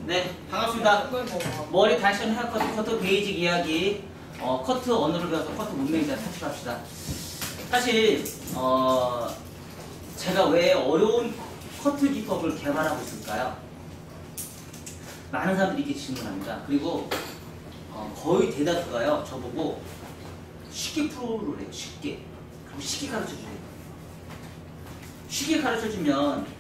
네, 반갑습니다. 머리 단션 헤어커트 커트 베이직 이야기, 커트 언어를 배워서 커트 문명에 대한 탈출합시다. 사실 제가 왜 어려운 커트 기법을 개발하고 있을까요? 많은 사람들이 이렇게 질문합니다. 그리고 거의 대다수가요, 저보고 쉽게 프로를 해요. 쉽게. 그리고 쉽게 가르쳐주세요. 쉽게 가르쳐주면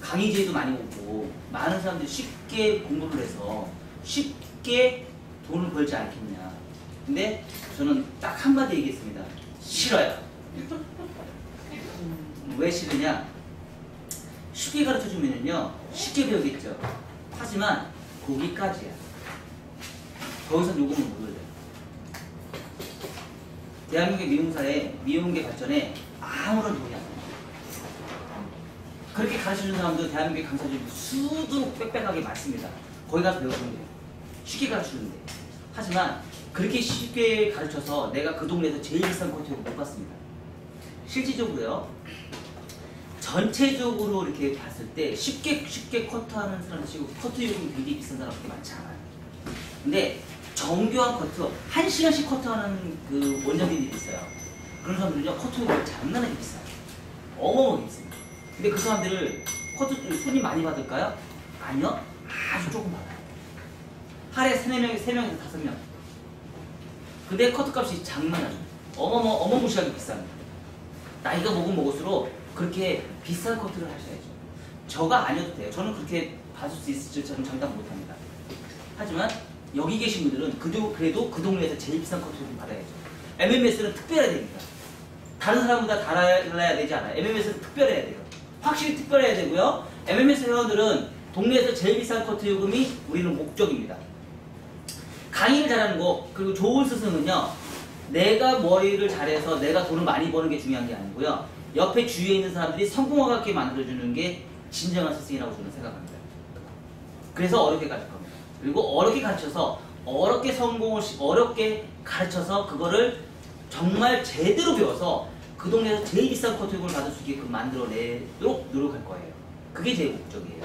강의제도 많이 오고 많은 사람들이 쉽게 공부를 해서 쉽게 돈을 벌지 않겠냐. 근데 저는 딱 한마디 얘기했습니다. 싫어요. 왜 싫으냐? 쉽게 가르쳐주면요 쉽게 배우겠죠. 하지만 거기까지야. 더 이상 요금을 못 올려요. 대한민국의 미용사의 미용계 발전에 아무런 도움이 안 돼요. 그렇게 가르쳐주는 사람도 대한민국의 강사들이 수도 빽빽하게 많습니다. 거기 가서 배워주면 돼요. 쉽게 가르쳐주는데. 하지만 그렇게 쉽게 가르쳐서 내가 그 동네에서 제일 비싼 커트를 못 봤습니다. 실질적으로요. 전체적으로 이렇게 봤을 때 쉽게 커트하는 사람 치고 커트 요금이 굉장히 비싼 사람 그렇게 많지 않아요. 근데 정교한 커트, 1시간씩 커트하는 그 원장님들이 있어요. 그런 사람들은요 커트 요금이 장난하게 비싸요. 어마어마하게 비쌉니다. 근데 그 사람들을 커트 손이 많이 받을까요? 아니요. 아주 조금 받아요. 하루에 3명에서 5명. 근데 커트값이 장난 아니에요. 어마무시하게 비쌉니다. 나이가 먹을수록 그렇게 비싼 커트를 하셔야죠. 저가 아니어도 돼요. 저는 그렇게 받을 수 있을지 저는 장담 못합니다. 하지만 여기 계신 분들은 그래도 그 동네에서 제일 비싼 커트를 받아야죠. MMS는 특별해야 됩니다. 다른 사람보다 달라야 되지 않아요. MMS는 특별해야 돼요. 확실히 특별해야 되고요. MMS 회원들은 동네에서 제일 비싼 커트 요금이 우리는 목적입니다. 강의를 잘하는 거, 그리고 좋은 스승은요, 내가 머리를 잘해서 내가 돈을 많이 버는 게 중요한 게 아니고요. 옆에 주위에 있는 사람들이 성공하게 만들어주는 게 진정한 스승이라고 저는 생각합니다. 그래서 어렵게 가르칠 겁니다. 그리고 어렵게 가르쳐서 어렵게 가르쳐서 그거를 정말 제대로 배워서 그 동네에서 제일 비싼 커트 요금을 받을 수 있게끔 만들어내도록 노력할 거예요. 그게 제 목적이에요.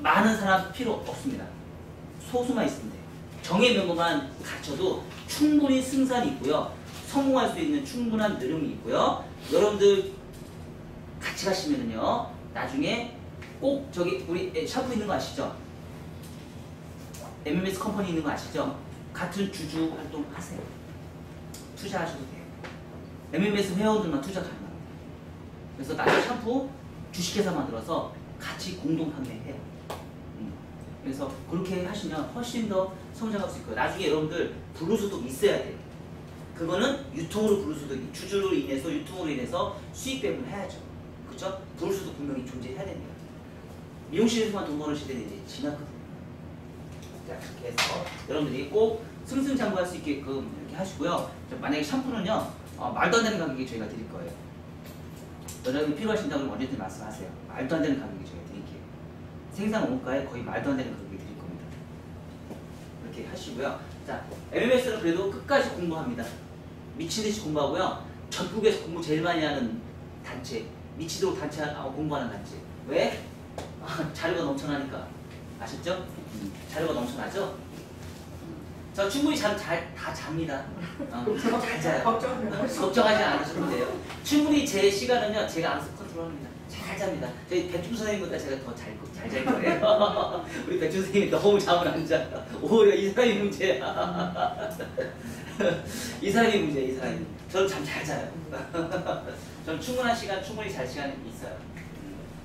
많은 사람 필요 없습니다. 소수만 있으면 돼요. 정의 명분만 가르쳐도 충분히 승산이 있고요. 성공할 수 있는 충분한 느름이 있고요. 여러분들 같이 가시면은요, 나중에 꼭 저기 우리 샤프 있는 거 아시죠? MMS 컴퍼니 있는 거 아시죠? 같은 주주 활동 하세요. 투자하셔도 돼요. MMS 회원들만 투자 가능합니다. 그래서 나중에 샴푸 주식회사 만들어서 같이 공동 판매해요. 그래서 그렇게 하시면 훨씬 더 성장할 수 있고요. 나중에 여러분들 브루스도 있어야 돼요. 그거는 유통으로 브루스도 주주로 인해서 유통으로 인해서 수익 배분을 해야죠. 그렇죠? 브루스도 분명히 존재해야 됩니다. 미용실에서만 돈 버는 시대는 이제 지났거든요. 자, 그렇게 해서 여러분들이 꼭 승승장구할 수 있게끔 이렇게 하시고요. 만약에 샴푸는요, 말도 안 되는 가격에 저희가 드릴 거예요. 여러분이 필요하신다고 언제든 말씀하세요. 말도 안 되는 가격에 저희가 드릴게요. 생산 원가에 거의 말도 안 되는 가격에 드릴 겁니다. 이렇게 하시고요. 자, MMS는 그래도 끝까지 공부합니다. 미친듯이 공부하고요. 전국에서 공부 제일 많이 하는 단체, 미치도록 공부하는 단체. 왜? 자료가 넘쳐나니까. 아셨죠? 자료가 넘쳐나죠? 저 충분히 다 잡니다. 잘 자요. 걱정하지 않으셔도 돼요. 충분히 제 시간은요, 제가 알아서 컨트롤합니다. 잘 잡니다. 저희 백준 선생님보다 제가 더 잘 잘 거예요. 우리 백준 선생님이 너무 잠을 안 자. 오히려 이 사람이 문제야. 이 사람이 문제야, 이 사람이. 저는 잠 잘 자요. 저는 충분한 시간, 충분히 잘 시간이 있어요.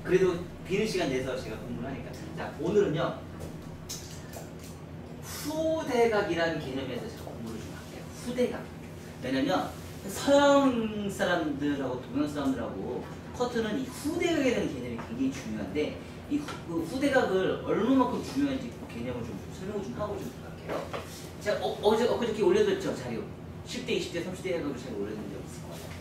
그래도 비는 시간 내서 제가 공부를 하니까. 자, 오늘은요, 후대각이라는 개념에서 제가 공부를 좀 할게요. 후대각. 왜냐면 서양 사람들하고 동양 사람들하고 커트는 이 후대각에 대한 개념이 굉장히 중요한데, 이 후대각을 얼마만큼 중요한지 그 개념을 좀 설명을 좀 하고 좀 할게요. 제가 엊그저께 올려뒀죠, 자료. 10대, 20대, 30대 각을 제가 올려둔 적 있을 거예요.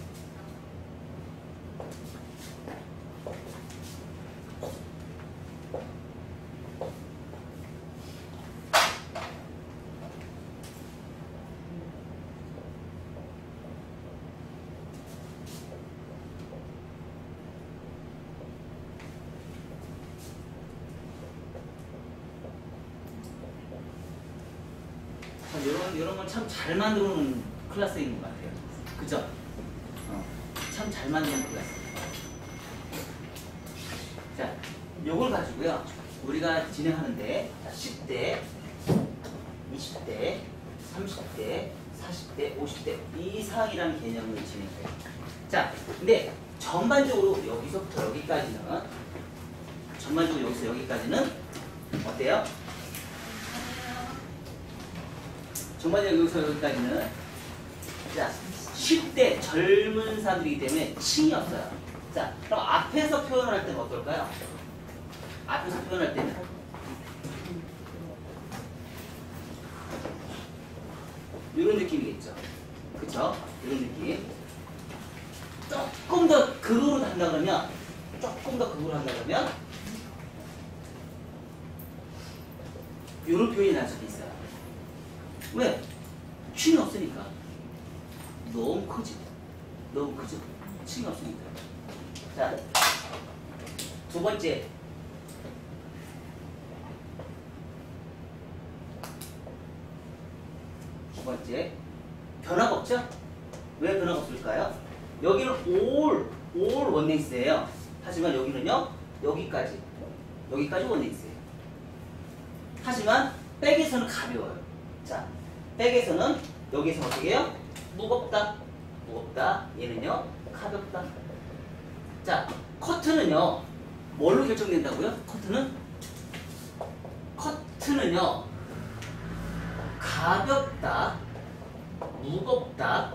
이런 건 참 잘 만들어 놓은 클래스인 것 같아요. 그죠? 참 잘 만드는 클래스. 자, 요걸 가지고요. 우리가 진행하는데 10대, 20대, 30대, 40대, 50대 이상이라는 개념을 진행해요. 자, 근데 전반적으로 여기서부터 여기까지는 어때요? 전반적으로 여기서 여기까지는 자, 10대 젊은 사람들이기 때문에 층이 없어요. 자, 그럼 앞에서 표현을 할 때는 어떨까요? 앞에서 표현할 때는 이런 느낌이겠죠. 그쵸? 이런 느낌. 조금 더 극으로 한다 그러면 이런 표현이 날 수도 있어요. 왜? 층이 없으니까. 너무 크지? 층이 없으니까. 자, 두 번째. 변화가 없죠? 왜 변화가 없을까요? 여기는 all 원네이스예요. 하지만 여기는요, 여기까지 원네이스예요. 하지만 백에서는 가벼워요. 자, 백에서는 여기서 어떻게 해요? 무겁다. 얘는요, 가볍다. 자, 커트는요, 뭘로 결정된다고요? 커트는요, 가볍다, 무겁다,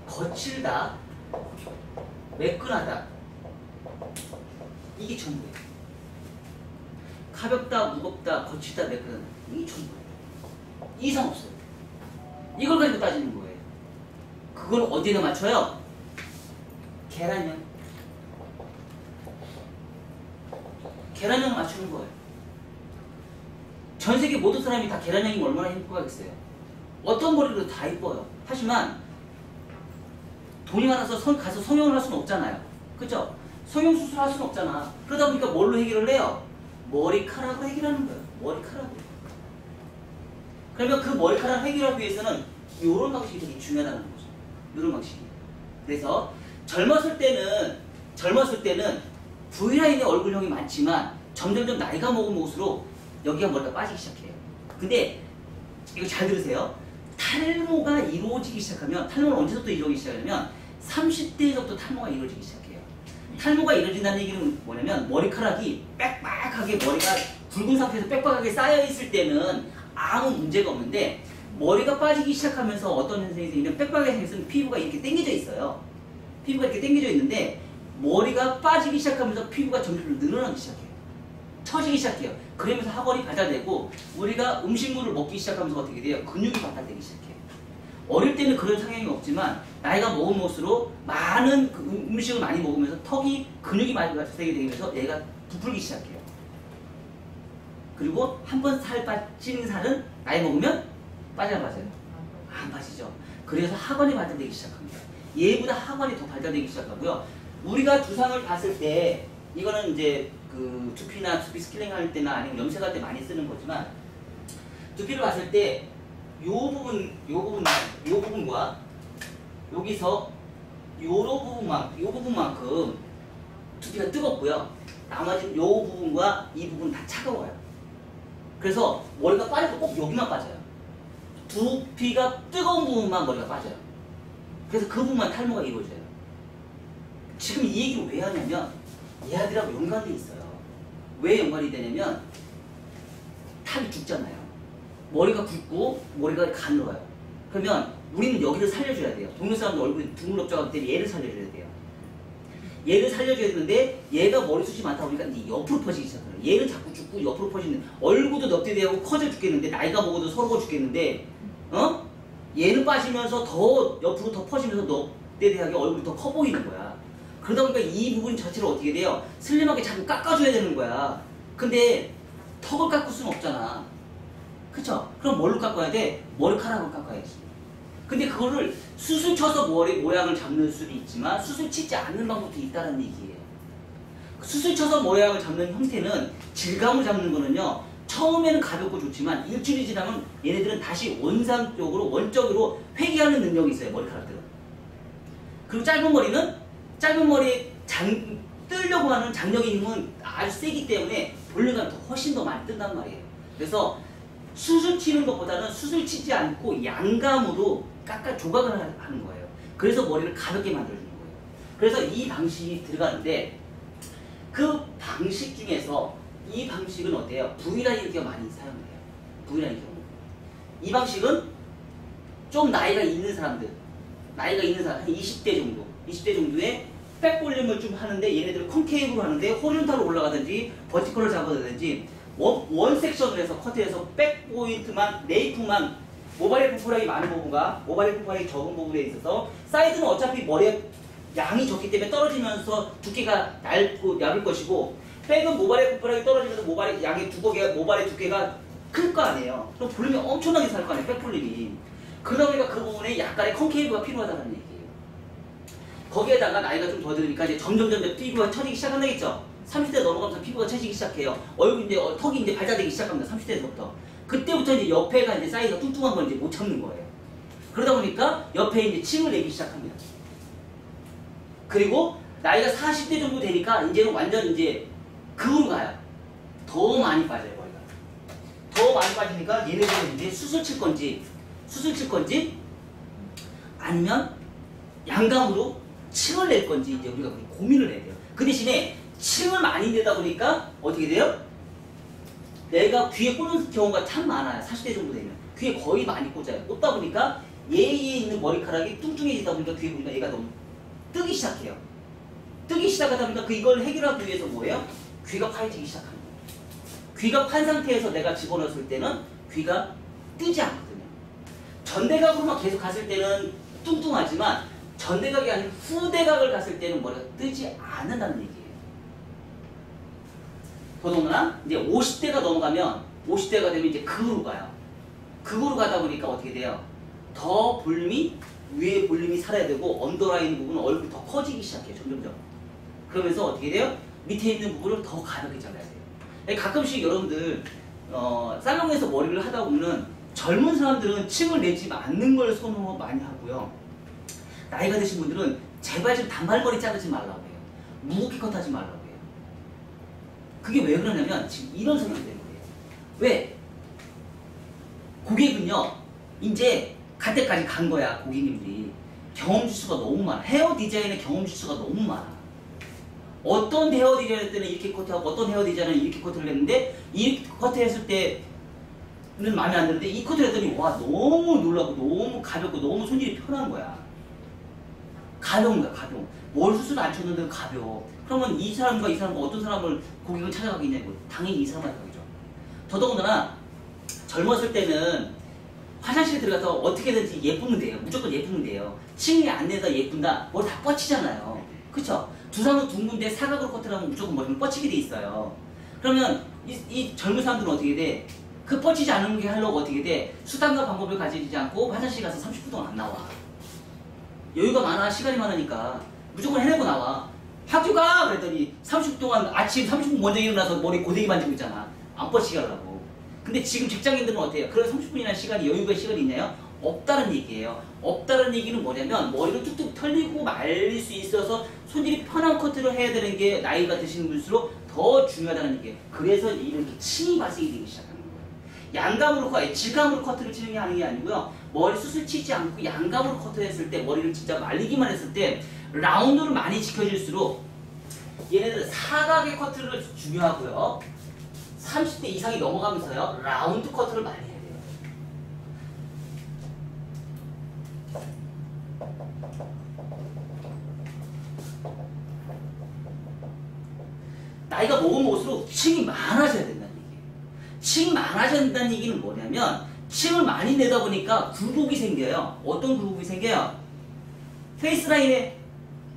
거칠다, 매끈하다. 이게 전부예요. 가볍다, 무겁다, 거칠다, 매끈하다. 이게 전부예요. 이상 없어요. 이걸 가지고 따지는 거예요. 그걸 어디다 맞춰요? 계란형. 계란형을 맞추는 거예요. 전 세계 모든 사람이 다 계란형이면 얼마나 행복하겠어요. 어떤 머리로 다 이뻐요. 하지만 돈이 많아서 가서 성형을 할 수는 없잖아요. 그죠? 성형 수술을 할 수는 없잖아. 그러다 보니까 뭘로 해결을 해요? 머리카락으로 해결하는 거예요. 머리카락으로. 그러면 그 머리카락 해결하기 위해서는 이런 방식이 되게 중요하다는 거죠. 이런 방식이. 그래서 젊었을 때는 V라인의 얼굴형이 많지만 점점점 나이가 먹을수록 여기가 머리가 빠지기 시작해요. 근데 이거 잘 들으세요. 탈모가 이루어지기 시작하면, 탈모는 언제부터 이루어지기 시작하냐면 30대에서부터 탈모가 이루어지기 시작해요. 탈모가 이루어진다는 얘기는 뭐냐면 머리카락이 빽빽하게, 머리가 붉은 상태에서 빽빽하게 쌓여있을 때는 아무 문제가 없는데, 머리가 빠지기 시작하면서 어떤 현상이 생기면 빽빽하게 생겨서 피부가 이렇게 당겨져 있어요. 피부가 이렇게 당겨져 있는데 머리가 빠지기 시작하면서 피부가 점점 늘어나기 시작해요. 처지기 시작해요. 그러면서 학원이 발달되고 우리가 음식물을 먹기 시작하면서 어떻게 돼요? 근육이 발달되기 시작해요. 어릴 때는 그런 성향이 없지만 나이가 먹을수록 많은 그 음식을 많이 먹으면서 턱이, 근육이 많이 발달되게 되면서 얘가 부풀기 시작해요. 그리고 한번 살 빠진 살은 나이 먹으면 빠져요? 안 빠지죠. 그래서 학원이 발달되기 시작합니다. 얘보다 학원이 더 발달되기 시작하고요. 우리가 두상을 봤을 때, 이거는 이제 그 두피나 두피 스케일링 할 때나 아니면 염색할 때 많이 쓰는 거지만, 두피를 봤을 때 요 부분과 여기서 요 부분만큼 두피가 뜨겁고요. 나머지 요 부분과 이 부분 다 차가워요. 그래서 머리가 빠져도 꼭 여기만 빠져요. 두피가 뜨거운 부분만 머리가 빠져요. 그래서 그 부분만 탈모가 이루어져요. 지금 이 얘기를 왜 하냐면 얘들하고 연관돼 있어요. 왜 연관이 되냐면 탑이 죽잖아요. 머리가 굵고 머리가 가늘어요. 그러면 우리는 여기를 살려줘야 돼요. 동네 사람들 얼굴이 드물럽적하기 때문에 얘를 살려줘야 돼요. 얘를 살려줘야 되는데 얘가 머리숱이 많다 보니까 이제 옆으로 퍼지기 시작해요. 얘는 자꾸 죽고 옆으로 퍼지는, 얼굴도 넙대대하고 커져 죽겠는데, 나이가 먹어도 서러워 죽겠는데, 얘는 빠지면서 더 옆으로 더 퍼지면서 넙대대하게 얼굴이 더 커 보이는 거야. 그러다 보니까 이 부분 자체를 어떻게 돼요? 슬림하게 자꾸 깎아줘야 되는 거야. 근데 턱을 깎을 수는 없잖아. 그쵸? 그럼 뭘로 깎아야 돼? 머리카락을 깎아야지. 근데 그거를 수술 쳐서 머리 모양을 잡는 수도 있지만 수술 치지 않는 방법도 있다는 얘기예요. 수술 쳐서 모양을 잡는 형태는, 질감을 잡는 거는요, 처음에는 가볍고 좋지만 일주일이 지나면 얘네들은 다시 원상적으로 원적으로 회귀하는 능력이 있어요. 머리카락들은. 그리고 짧은 머리 뜨려고 하는 장력의 힘은 아주 세기 때문에 볼륨감이 훨씬 더 많이 뜬단 말이에요. 그래서 수술 치는 것보다는 수술 치지 않고 양감으로 조각을 하는 거예요. 그래서 머리를 가볍게 만들어주는 거예요. 그래서 이 방식이 들어가는데 그 방식 중에서 이 방식은 어때요? V라인이 많이 사용해요. V라인 경우. 이 방식은 좀 나이가 있는 사람, 한 20대 정도, 20대 정도의 백 볼륨을 좀 하는데 얘네들은 콘케이브로 하는데 호리존탈로 올라가든지 버티컬을 잡아든지 원 섹션을 해서 커트해서 백 포인트만, 네이프만 모발의 부풀하기 많은 부분과 모발의 부풀하기 적은 부분에 있어서 사이드는 어차피 머리에 양이 적기 때문에 떨어지면서 두께가 얇을 것이고 백은 모발의 부풀하기 떨어지면서 모발의 양의 모발의 두께가 클 거 아니에요. 그럼 볼륨이 엄청나게 살 거 아니에요. 백 볼륨이. 그러다 보니까 그 부분에 약간의 콘케이브가 필요하다는 얘기예요. 거기에다가 나이가 좀 더 들으니까 이제 점점 피부가 처지기 시작한다겠죠. 30대 넘어가면서 피부가 처지기 시작해요. 얼굴 이제 턱이 이제 발자되기 시작합니다. 30대부터. 그때부터 이제 옆에가 이제 사이즈가 뚱뚱한 걸 이제 못 참는 거예요. 그러다 보니까 옆에 이제 침을 내기 시작합니다. 그리고 나이가 40대 정도 되니까 이제는 완전 이제 극으로 가요. 더 많이 빠져요, 머리가. 더 많이 빠지니까 얘네들은 이제 수술 칠 건지 아니면 양감으로 층을 낼 건지 이제 우리가 고민을 해야 돼요. 그 대신에 층을 많이 내다 보니까 어떻게 돼요? 내가 귀에 꽂는 경우가 참 많아요. 40대 정도 되면. 귀에 거의 많이 꽂아요. 꽂다 보니까 얘에 있는 머리카락이 뚱뚱해지다 보니까 귀에 보니까 얘가 너무 뜨기 시작해요. 뜨기 시작하다 보니까 이걸 해결하기 위해서 뭐예요? 귀가 파여지기 시작하는 거예요. 귀가 판 상태에서 내가 집어넣었을 때는 귀가 뜨지 않거든요. 전대각으로만 계속 갔을 때는 뚱뚱하지만 전대각이 아닌 후대각을 갔을 때는 머리가 뜨지 않는다는 얘기예요. 더더구나 이제 50대가 넘어가면 50대가 되면 이제 극으로 가요. 극으로 가다 보니까 어떻게 돼요? 더 볼륨이 위에 볼륨이 살아야 되고 언더라인 부분은 얼굴이 더 커지기 시작해요. 점점점. 그러면서 어떻게 돼요? 밑에 있는 부분을 더 가볍게 잘라야 돼요. 가끔씩 여러분들 살롱에서 머리를 하다 보면 젊은 사람들은 층을 내지 않는 걸 선호 많이 하고요. 나이가 드신 분들은 제발 좀 단발머리 자르지 말라고 해요. 무겁게 컷하지 말라고 해요. 그게 왜 그러냐면 지금 이런 생각이 되는 거예요. 왜? 고객은요 이제 갈 때까지 간 거야. 고객님들이 경험 지수가 너무 많아. 헤어 디자인의 경험 지수가 너무 많아. 어떤 헤어 디자인을 때는 이렇게 커트하고 어떤 헤어 디자인은 이렇게 커트를 했는데 이 커트했을 때는 마음에 안 드는데 이 커트를 했더니 와 너무 놀라고 너무 가볍고 너무 손질이 편한 거야. 가벼운 거야. 가벼워. 뭘 수술 안 쳤는데 가벼워. 그러면 이 사람과 이 사람과 어떤 사람을 고객을 찾아가겠냐고. 당연히 이 사람한테 가겠죠. 더더군다나 젊었을 때는 화장실에 들어가서 어떻게든지 예쁘면 돼요. 무조건 예쁘면 돼요. 층이 안 내서 예쁜다. 머리 다 뻗치잖아요. 그쵸? 두상은 둥근데 사각으로 커트를 하면 무조건 머리는 뻗치게 돼 있어요. 그러면 이 젊은 사람들은 어떻게 돼? 그 뻗치지 않은 게 하려고 어떻게 돼? 수단과 방법을 가지지 않고 화장실 가서 30분 동안 안 나와. 여유가 많아. 시간이 많으니까 무조건 해내고 나와. 학교 가! 그랬더니 30분 동안 아침 30분 먼저 일어나서 머리 고데기 만지고 있잖아. 안 뻗치게 하려고. 근데 지금 직장인들은 어때요? 그런 30분이나 시간이 여유가 시간이 있나요? 없다는 얘기예요. 없다는 얘기는 뭐냐면 머리를 뚝뚝 털리고 말릴 수 있어서 손질이 편한 커트를 해야 되는 게 나이가 드시는 분일수록 더 중요하다는 얘기예요. 그래서 이렇게 층이 발생이 되기 시작하는 거예요. 양감으로 질감으로 커트를 치는 게 하는 게 아니고요. 머리 수술 치지 않고 양감으로 커트했을 때 머리를 진짜 말리기만 했을 때 라운드를 많이 지켜질수록 얘네들 사각의 커트를 중요하고요. 30대 이상이 넘어가면서요. 라운드 커트를 많이 해야 돼요. 나이가 먹을수록 층이 많아져야 된다는 얘기예요. 층이 많아져야 된다는 얘기는 뭐냐면 층을 많이 내다 보니까 굴곡이 생겨요. 어떤 굴곡이 생겨요? 페이스라인에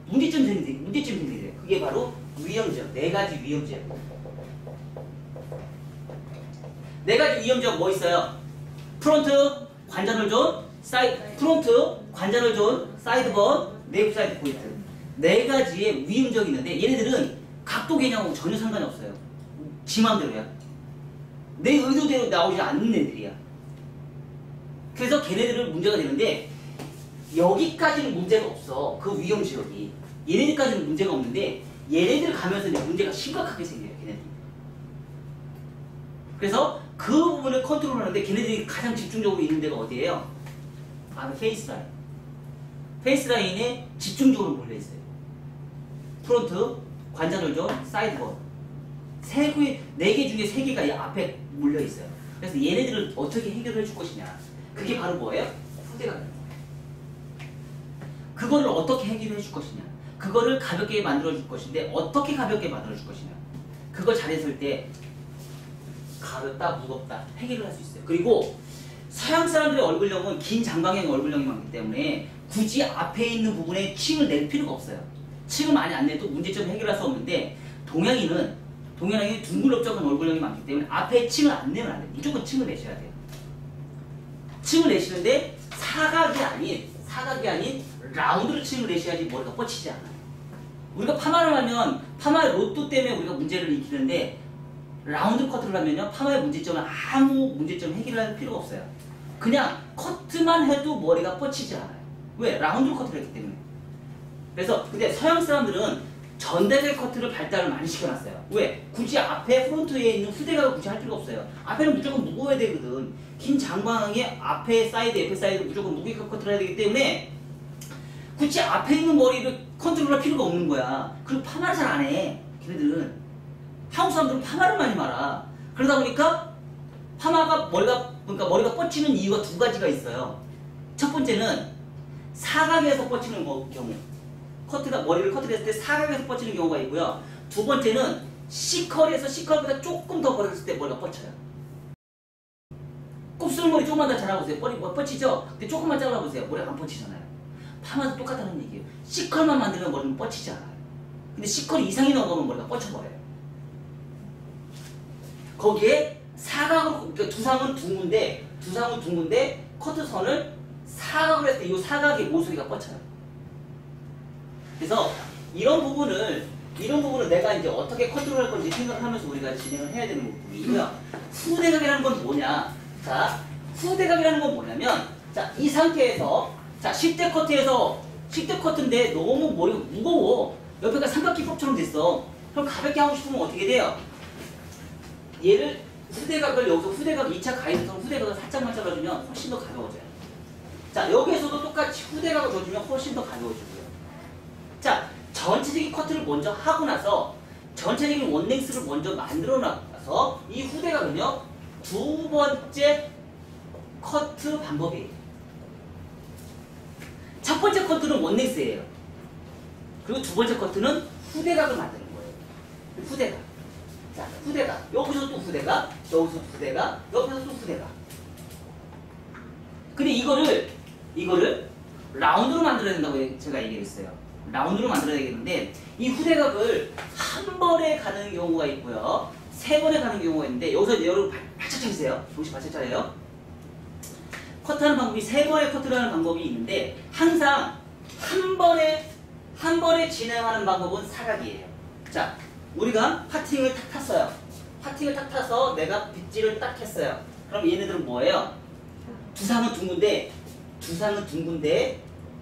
문제점이 생겨요. 그게 바로 위험적, 4가지 위험적. 4가지 위험적 뭐 있어요? 프론트, 관자놀 존, 프론트, 관자놀 존, 사이드번, 네이프 사이드 포인트. 4가지의 위험적이 있는데 얘네들은 각도 개념하고 전혀 상관이 없어요. 지 맘대로야. 내 의도대로 나오지 않는 애들이야. 그래서 걔네들은 문제가 되는데 여기까지는 문제가 없어. 그 위험 지역이. 얘네들까지는 문제가 없는데 얘네들 가면서 이제 문제가 심각하게 생겨요. 걔네들. 그래서 그 부분을 컨트롤하는데 걔네들이 가장 집중적으로 있는 데가 어디예요? 바로 페이스라인. 페이스라인에 집중적으로 몰려있어요. 프론트, 관자놀존, 사이드본. 네 개 중에 3개가 이 앞에 몰려있어요. 그래서 얘네들을 어떻게 해결해 줄 것이냐. 그게 바로 뭐예요? 후대가 되는 거예요. 그거를 어떻게 해결해 줄 것이냐. 그거를 가볍게 만들어 줄 것인데 어떻게 가볍게 만들어 줄 것이냐. 그걸 잘했을 때 가볍다, 무겁다 해결을 할 수 있어요. 그리고 서양 사람들의 얼굴형은 긴 장방형 얼굴형이 많기 때문에 굳이 앞에 있는 부분에 층을 낼 필요가 없어요. 층을 많이 안 내도 문제점을 해결할 수 없는데 동양인은 둥글럽적한 얼굴형이 많기 때문에 앞에 층을 안 내면 안 돼요. 무조건 층을 내셔야 돼요. 층을 내시는데 사각이 아닌 라운드로 층을 내셔야지 머리가 뻗치지 않아요. 우리가 파마를 하면 파마의 로또 때문에 우리가 문제를 일으키는데 라운드 커트를 하면요 파마의 문제점은 아무 문제점 해결할 필요가 없어요. 그냥 커트만 해도 머리가 뻗치지 않아요. 왜? 라운드 커트를 했기 때문에. 그래서 근데 서양 사람들은 전대കൾ 커트를 발달을 많이 시켜놨어요. 왜? 굳이 앞에 프론트에 있는 후대각을 굳이 할 필요가 없어요. 앞에는 무조건 무거워야 되거든. 긴 장방에 앞에 사이드, 옆에 사이드 무조건 무게 커트를 해야 되기 때문에 굳이 앞에 있는 머리를 컨트롤할 필요가 없는 거야. 그리고 파마를 잘 안 해. 걔네들은. 한국 사람들은 파마를 많이 말아. 그러다 보니까 머리가 뻗치는 이유가 2가지가 있어요. 첫 번째는 사각에서 뻗치는 경우. 머리를 커트했을 때 사각에서 뻗치는 경우가 있고요. 두 번째는 C컬보다 조금 더 벌었을 때 머리가 뻗쳐요. 곱슬머리 조금만 더 잘라보세요. 머리 뻗치죠? 근데 조금만 잘라보세요. 머리가 안 뻗치잖아요. 파마도 똑같다는 얘기예요. C컬만 만들면 머리는 뻗치지 않아요. 근데 C컬 이상이 넘어가면 머리가 뻗쳐버려요. 거기에 사각으로, 그러니까 두상은 둥근데 커트선을 사각으로 했을 때 이 사각의 모서리가 뻗쳐요. 그래서 이런 부분을 내가 이제 어떻게 컨트롤할 건지 생각하면서 우리가 진행을 해야 되는 부분이고요. 후대각이라는 건 뭐냐? 자, 후대각이라는 건 뭐냐면, 자, 이 상태에서, 자, 10대 커트인데 너무 머리가 무거워. 옆에가 삼각기 컵처럼 됐어. 그럼 가볍게 하고 싶으면 어떻게 돼요? 얘를 여기서 후대각 2차 가이드선 후대각을 살짝만 잘라주면 훨씬 더 가벼워져요. 자, 여기에서도 똑같이 후대각을 줘주면 훨씬 더 가벼워지고요. 자, 전체적인 커트를 먼저 하고 나서 전체적인 원랭스를 먼저 만들어 놔서 이 후대각은요 2번째 커트 방법이에요. 첫 번째 커트는 원랭스예요. 그리고 2번째 커트는 후대각을 만드는 거예요. 후대각. 자, 후대각. 여기서 또 후대각, 여기서 후대각, 옆에서 또 후대각. 근데 이거를 라운드로 만들어야 된다고 제가 얘기했어요. 라운드로 만들어야 되겠는데 이 후대각을 한 번에 가는 경우가 있고요. 3번에 가는 경우가 있는데 여기서 여러분 발짝 차리세요. 조금씩 발짝 차려요. 커트하는 방법이 3번에 커트를 하는 방법이 있는데 항상 한 번에 진행하는 방법은 사각이에요. 자, 우리가 파팅을 탁 탔어요. 파팅을 탁 타서 내가 빗질을 딱 했어요. 그럼 얘네들은 뭐예요? 두상은 둥근데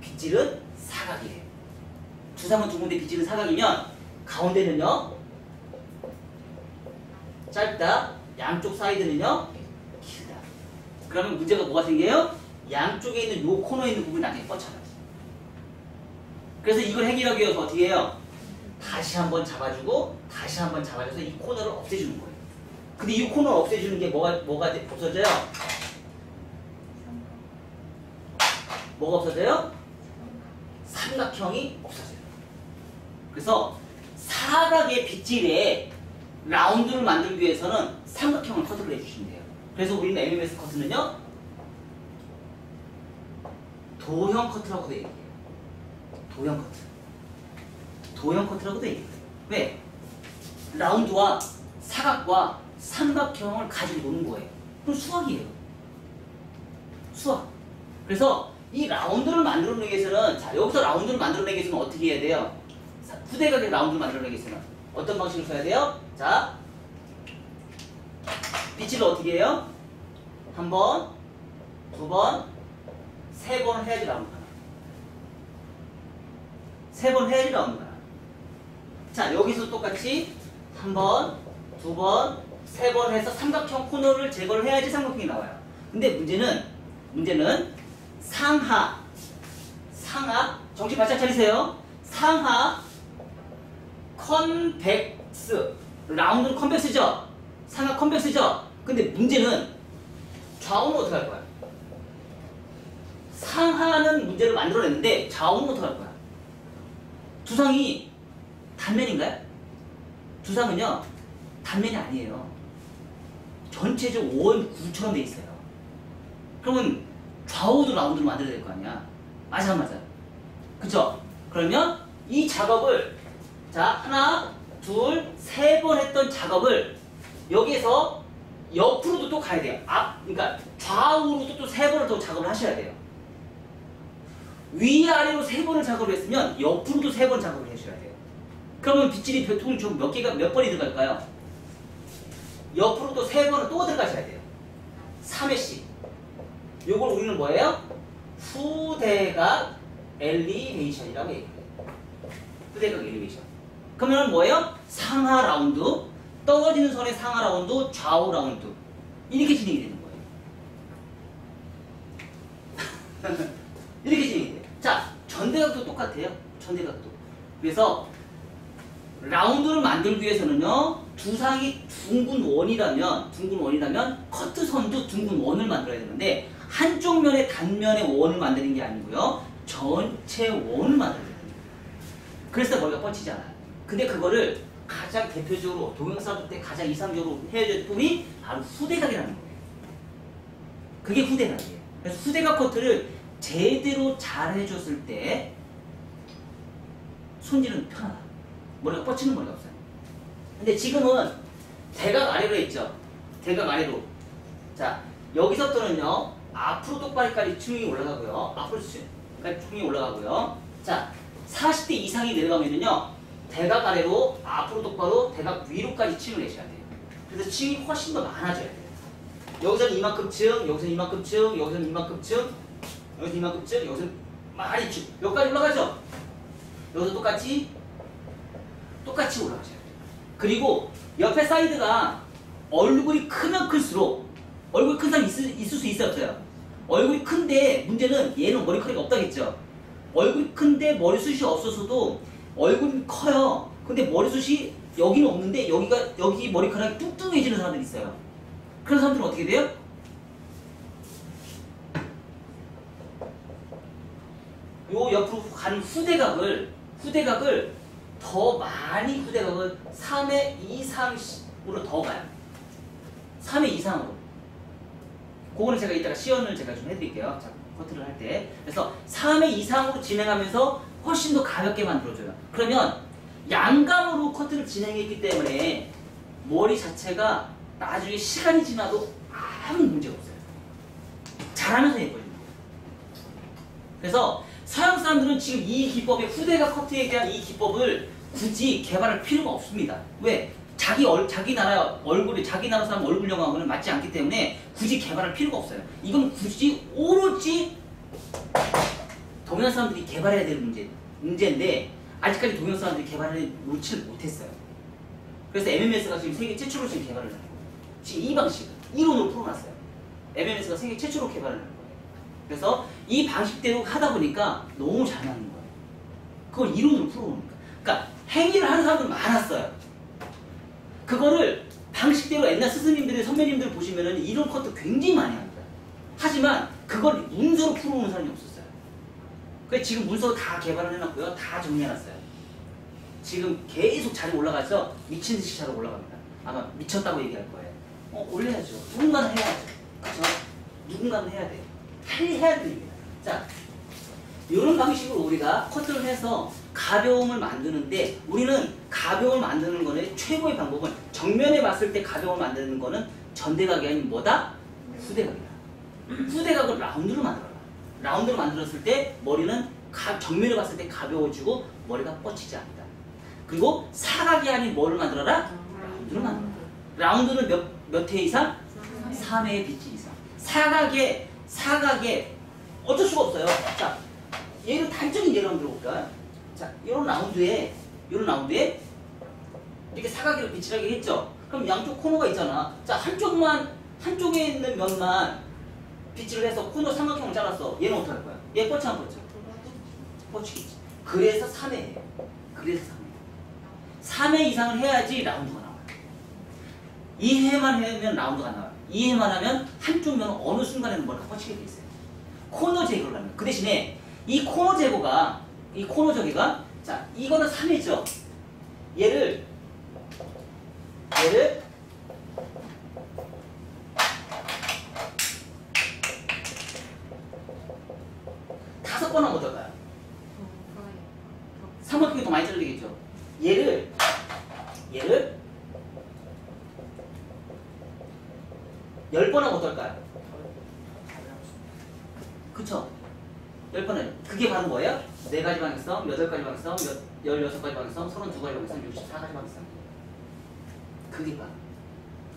빗질은 사각이에요. 두상은 둥근데 빗질은 사각이면 가운데는요 짧다, 양쪽 사이드는요 길다. 그러면 문제가 뭐가 생겨요? 양쪽에 있는 요 코너에 있는 부분이 나중에 뻗쳐요. 그래서 이걸 해결하기 위해서 어떻게 해요? 다시 한번 잡아주고 다시 한번 잡아줘서 이 코너를 없애주는 거예요. 근데 이 코너를 없애주는 게 뭐가 없어져요? 뭐가 없어져요? 삼각형이 없어져요. 그래서 사각의 빗질에 라운드를 만들기 위해서는 삼각형을 커트를 해주시면 돼요. 그래서 우리는 MMS 커트는요 도형 커트라고도 얘기해요. 도형 커트라고도 얘기해요. 왜? 라운드와 사각과 삼각형을 가지고 노는 거예요. 그럼 수학이에요. 수학. 그래서 이 라운드를 만들어내기 위해서는, 자, 여기서 라운드를 만들어내기 위해서는 어떻게 해야 돼요? 후대각의 라운드를 만들어내기 위해서는 어떤 방식을 써야 돼요? 자, 빗질을 어떻게 해요? 한 번, 두 번, 세 번 해야지 라운드가 나. 세 번 해야지 라운드가 나. 자, 여기서 똑같이 한 번, 두 번, 세 번 해서 삼각형 코너를 제거를 해야지 삼각형이 나와요. 근데 문제는 상하, 정신 바짝 차리세요. 상하 컨벡스, 라운드는 컨벡스죠? 상하 컨벡스죠? 근데 문제는 좌우는 어떻게 할 거야? 상하는 문제를 만들어냈는데 좌우는 어떻게 할 거야? 두상이 단면인가요? 두상은요, 단면이 아니에요. 전체적 원구처럼 돼 있어요. 그러면 좌우도 라운드를 만들어야 될 거 아니야? 맞아, 맞아. 그쵸? 그러면 이 작업을, 자, 하나, 둘, 세 번 했던 작업을 여기에서 옆으로도 또 가야 돼요. 그러니까 좌우로도 또 세 번을 더 작업을 하셔야 돼요. 위아래로 세 번을 작업을 했으면 옆으로도 세 번 작업을 해주셔야 돼요. 그러면 빗질이 보통 좀 몇 번이 들어갈까요? 옆으로도 세 번을 또 들어가셔야 돼요. 3회씩. 요걸 우리는 뭐예요? 후대각 엘리베이션이라고 얘기해요. 후대각 엘리베이션. 그러면 뭐예요? 상하 라운드, 떨어지는 선의 상하 라운드, 좌우 라운드. 이렇게 진행이 되는 거예요. 이렇게 진행이 돼요. 자, 전대각도 똑같아요. 전대각도. 그래서 라운드를 만들기 위해서는요, 두상이 둥근 원이라면 커트선도 둥근 원을 만들어야 되는데 한쪽 면의 단면의 원을 만드는 게 아니고요, 전체 원을 만들어야 돼요. 그래서 머리가 뻗치지 않아요. 근데 그거를 가장 대표적으로 동영상 때 가장 이상적으로 해야 부분이 바로 후대각이라는 거예요. 그게 후대각이에요. 그래서 후대각 커트를 제대로 잘 해줬을 때 손질은 편하다. 머리가 뻗치는 머리가 없어요. 근데 지금은 대각 아래로 했죠. 대각 아래로. 자, 여기서부터는요, 앞으로 똑바리까지 층이 올라가고요. 앞으로 층이 올라가고요. 자, 40대 이상이 내려가면은요, 대각 아래로, 앞으로 똑바로, 대각 위로까지 층을 내셔야 돼요. 그래서 층이 훨씬 더 많아져야 돼요. 여기서는 이만큼 층, 여기서는 이만큼 층, 여기서는 이만큼 층, 여기서 이만큼 층, 여기서는 많이 층. 여기까지 올라가죠? 여기서 똑같이 올라가셔야 돼요. 그리고 옆에 사이드가 얼굴이 크면 클수록, 얼굴이 큰 사람이 있을 수 있어요, 없어요? 얼굴이 큰데 문제는 얘는 머리카락이 없다겠죠? 얼굴이 큰데 머리숱이 없어서도 얼굴이 커요. 근데 머리숱이 여기는 없는데 여기 머리카락이 뚱뚱해지는 사람들이 있어요. 그런 사람들은 어떻게 돼요? 요 옆으로 가는 후대각을 더 많이 후대각을 3회 이상으로 더 가요. 3회 이상으로. 그거는 제가 이따가 시연을 제가 좀 해드릴게요. 자, 커트를 할 때. 그래서 3회 이상으로 진행하면서 훨씬 더 가볍게 만들어줘요. 그러면 양감으로 커트를 진행했기 때문에 머리 자체가 나중에 시간이 지나도 아무 문제가 없어요. 잘하면서 예뻐집니다. 그래서 서양 사람들은 지금 이 기법의 후대각 커트에 대한 이 기법을 굳이 개발할 필요가 없습니다. 왜? 자기 나라 사람 얼굴형하고는 맞지 않기 때문에 굳이 개발할 필요가 없어요. 이건 굳이 오로지 동양 사람들이 개발해야 될 문제인데 아직까지 동양 사람들이 개발을 놓지를 못했어요. 그래서 MMS가 지금 세계 최초로 지금 개발을 하는 거예요. 지금 이 방식을 이론으로 풀어놨어요. MMS가 세계 최초로 개발을 하는 거예요. 그래서 이 방식대로 하다 보니까 너무 잘 맞는 거예요. 그걸 이론으로 풀어놓으니까. 그러니까 행위를 하는 사람들 많았어요. 그거를 방식대로 옛날 스승님들, 선배님들 보시면은 이론 커트 굉장히 많이 합니다. 하지만 그걸 문서로 풀어오는 사람이 없었어요. 그래서 지금 문서 다 개발을 해놨고요. 다 정리해놨어요. 지금 계속 자리 올라가서 미친 듯이 잘 올라갑니다. 아마 미쳤다고 얘기할 거예요. 올려야죠. 누군가는 해야죠. 그렇죠? 누군가는 해야 돼요. 해야 됩니다. 자, 이런 방식으로 우리가 커트를 해서 가벼움을 만드는데, 우리는 가벼움을 만드는 거는 최고의 방법은 정면에 봤을 때 가벼움을 만드는 거는 전대각이 아닌 뭐다? 후대각이다. 후대각을 라운드로 만들어라. 라운드로 만들었을 때 머리는 정면에 봤을 때 가벼워지고 머리가 뻗치지 않는다. 그리고 사각이 아닌 뭐를 만들어라? 라운드를 만들어라. 라운드는 몇 회 이상? 3회의 빗질 이상. 사각에 어쩔 수가 없어요. 자, 얘를 단적인 예로 한번 들어볼까? 자, 이런 라운드에 이렇게 사각으로 빗질하게 했죠. 그럼 양쪽 코너가 있잖아. 자, 한쪽에 있는 면만 빗질을 해서 코너 삼각형을 잘랐어. 얘는 어떻게 할 거야? 얘 뻗쳐 안 뻗쳐? 뻗치겠지. 그래서 3회예요. 그래서 3회. 3회 이상을 해야지 라운드가 나와요. 2회만 하면 라운드가 나와요. 2회만 하면 한쪽 면은 어느 순간에는 뭔가 뻗치게 돼 있어요. 코너 제거를 하면. 그 대신에 이 코너 제거가 자, 이거는 3회죠. 얘를 5번 하면 어떨까요? 삼각형이 더 많이 잘리겠죠. 얘를 10번 하면 어떨까요? 그쵸? 10번은 그게 바로 뭐예요? 4가지 방향성, 8가지 방향성, 16가지 방향성, 32가지 방향성, 64가지 방향성. 그게 바로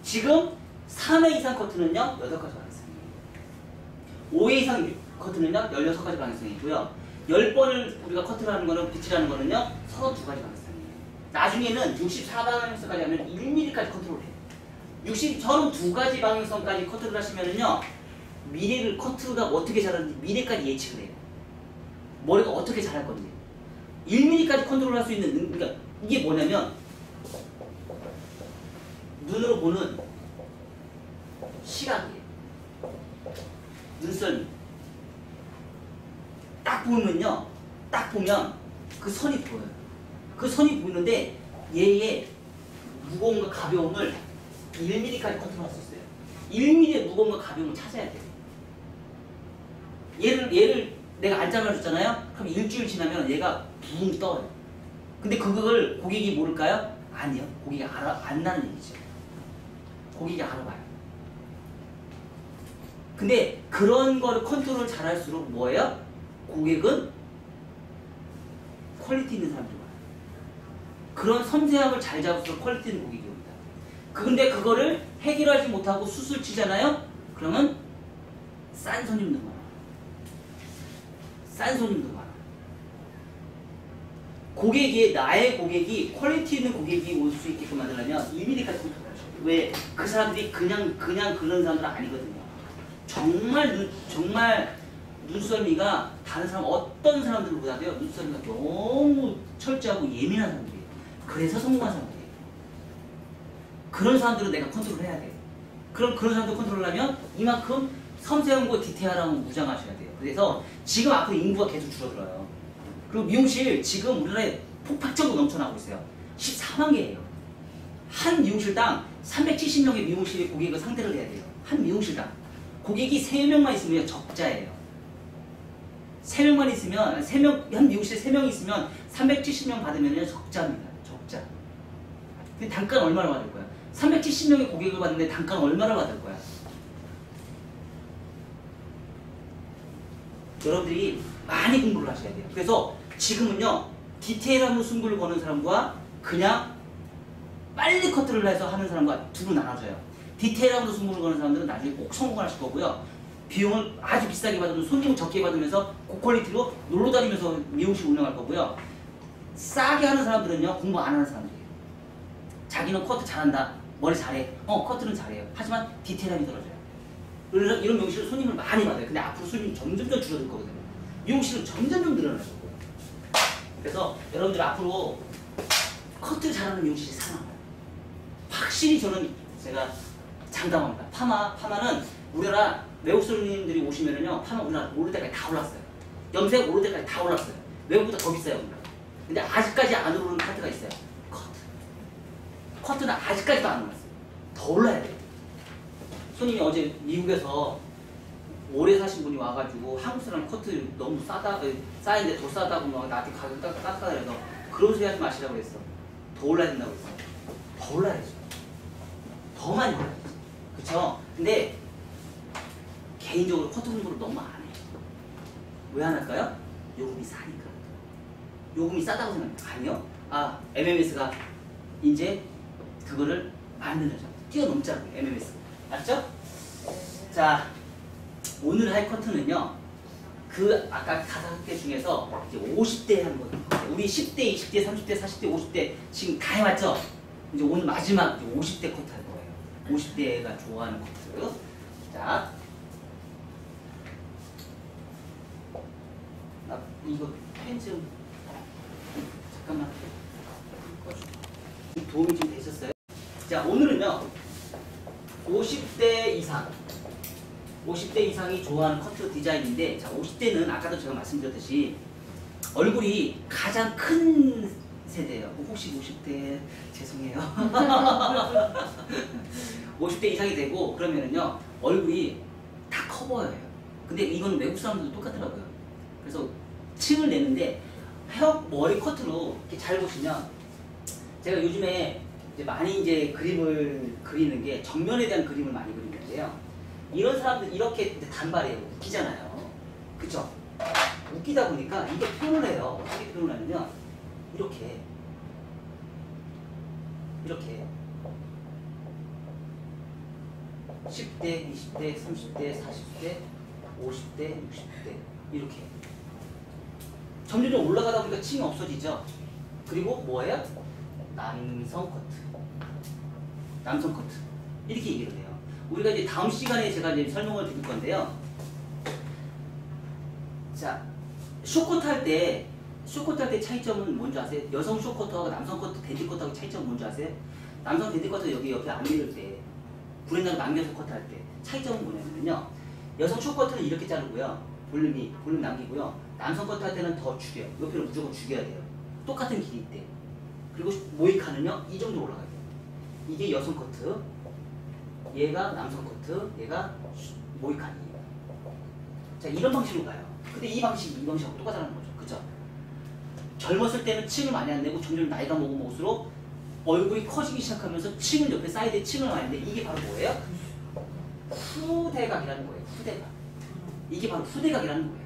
지금 3회 이상 커트는요 8가지 방향성이에요. 5회 이상 커트는요 16가지 방향성이고요. 10번을 우리가 커트를 하는 거는 빗질하는 거는요 32가지 방향성이에요. 나중에는 64방향성까지 하면 1mm까지 컨트롤 해요. 32가지 방향성까지 커트를 하시면은요 미래를 커트가 어떻게 자라는지 미래까지 예측을 해요. 머리가 어떻게 자랄 건지 1mm까지 컨트롤 할 수 있는 그러니까 이게 뭐냐면 눈으로 보는 시각이에요. 눈썰미. 딱 보면 그 선이 보여요. 그 선이 보이는데 얘의 무거움과 가벼움을 1mm까지 컨트롤할 수 있어요. 1mm의 무거움과 가벼움을 찾아야 돼요. 얘를 내가 안 잘라줬잖아요? 그럼 일주일 지나면 얘가 붕 떠요. 근데 그걸 고객이 모를까요? 아니요. 고객이 안다는 얘기죠. 고객이 알아봐요. 근데 그런 거를 컨트롤 잘할수록 뭐예요? 고객은 퀄리티 있는 사람들이 와요. 그런 섬세함을 잘 잡을수록 퀄리티 있는 고객이 옵니다. 근데 그거를 해결하지 못하고 수술 치잖아요? 그러면 싼 손님들 많아요. 싼 손님들 많아요. 나의 고객이 퀄리티 있는 고객이 올 수 있게끔 만들려면 1mm까지 컨트롤하셔야 돼요. 왜? 그 사람들이 그냥 그런 사람들은 아니거든요. 정말 눈썰미가 다른 사람 어떤 사람들보다도요 눈썰미가 너무 철저하고 예민한 사람들이에요. 그래서 성공한 사람들이에요. 그런 사람들은 내가 컨트롤해야 돼요. 그런 사람들 컨트롤하면 이만큼 섬세하고 디테일하고 무장하셔야 돼요. 그래서 지금 앞으로 인구가 계속 줄어들어요. 그리고 미용실 지금 우리나라에 폭발적으로 넘쳐나고 있어요. 14만 개예요. 한 미용실당 370명의 미용실의 고객을 상대를 해야 돼요. 한 미용실당. 고객이 3명만 있으면 적자예요. 3명만 있으면, 한 미용실에 3명이 있으면 370명 받으면 적자입니다. 적자. 근데 단가는 얼마나 받을 거야? 370명의 고객을 받는데 단가는 얼마나 받을 거야? 여러분들이 많이 공부를 하셔야 돼요. 그래서 지금은요, 디테일함으로 승부를 거는 사람과 그냥 빨리 커트를 해서 하는 사람과 두로 나눠져요. 디테일함으로 승부를 거는 사람들은 나중에 꼭 성공하실 거고요. 비용을 아주 비싸게 받으면 손님을 적게 받으면서 고퀄리티로 놀러 다니면서 미용실 운영할 거고요. 싸게 하는 사람들은요, 공부 안 하는 사람들이에요. 자기는 커트 잘한다. 머리 잘해. 커트는 잘해요. 하지만 디테일함이 떨어져요. 이런 미용실은 손님을 많이 받아요. 근데 앞으로 손님이 점점 줄어들 거거든요. 미용실은 점점 늘어날 거고요. 그래서 여러분들 앞으로 커트 잘하는 미용실이 살아나요. 확실히 제가 장담합니다. 파마는 우리나라 외국 손님들이 오시면은요, 파마 우리나라 오를 때까지 다 올랐어요. 염색 오를 때까지 다 올랐어요. 외국보다 더 비싸요, 우리나라. 근데 아직까지 안 오르는 커트가 있어요. 커트는 아직까지도 안 올랐어요. 더 올라야 돼요. 손님이 어제 미국에서 오래 사신 분이 와가지고 한국 사람 커트 너무 싸인데 더 싸다고 막 나한테 가격 깎아다 그래서 그런 소리 하지 마시라고 그랬어. 더 올라야 된다고 그랬어. 더 올라야죠. 더 많이 올라야죠. 그쵸? 근데 개인적으로 커트 공부를 너무 안 해요. 왜 안 할까요? 요금이 싸니까. 요금이 싸다고 생각해요. 아니요. MMS가 이제 그거를 만들어줘. 뛰어넘자고요. MMS. 맞죠? 자, 오늘 할 커트는요. 그 아까 5개 중에서 이제 50대 하는 거예요. 우리 10대, 20대, 30대, 40대, 50대 지금 다 해봤죠? 이제 오늘 마지막 이제 50대 커트 할 거예요. 50대가 좋아하는 커트. 자, 이거 펜 좀 잠깐만 도움이 좀 되셨어요? 자, 오늘은요 50대 이상 50대 이상이 좋아하는 커트 디자인인데, 자 50대는 아까도 제가 말씀드렸듯이 얼굴이 가장 큰 세대예요. 혹시 50대 죄송해요. 50대 이상이 되고 그러면은요 얼굴이 다 커 보여요. 근데 이건 외국 사람들도 똑같더라고요. 그래서 층을 내는데 머리 커트로 이렇게 잘 보시면, 제가 요즘에 이제 많이 이제 그림을 그리는 게 정면에 대한 그림을 많이 그리는데요. 이런 사람들 이렇게 이제 단발이에요. 웃기잖아요. 그쵸? 웃기다 보니까 이게 표현을 해요. 어떻게 표현을 하냐면 이렇게 10대, 20대, 30대, 40대, 50대, 60대 이렇게 점점 올라가다 보니까 층이 없어지죠. 그리고 뭐예요? 남성 커트 이렇게 얘기를 해요. 우리가 이제 다음 시간에 제가 이제 설명을 드릴 건데요. 자, 쇼커트 할 때 차이점은 뭔지 아세요? 여성 쇼커트하고 남성 커트, 댄디 커트하고 차이점은 뭔지 아세요? 남성 댄디 커트 여기 옆에 안 밀을 때, 브랜드로 남겨서 커트 할 때 차이점은 뭐냐면요. 여성 쇼커트는 이렇게 자르고요. 볼륨 남기고요. 남성 커트 할 때는 더 죽여요. 옆에는 무조건 죽여야 돼요. 똑같은 길이 때. 그리고 모이칸은요, 이 정도 올라가요. 이게 여성 커트, 얘가 남성 커트, 얘가 모이칸이에요. 자, 이런 방식으로 가요. 근데 이 방식하고 똑같다는 거죠. 그죠? 젊었을 때는 층을 많이 안 내고 점점 나이가 먹을수록 얼굴이 커지기 시작하면서 층을 옆에 사이드에 층을 많이 내는데, 이게 바로 뭐예요? 후대각이라는 거예요. 후대각. 이게 바로 후대각이라는 거예요.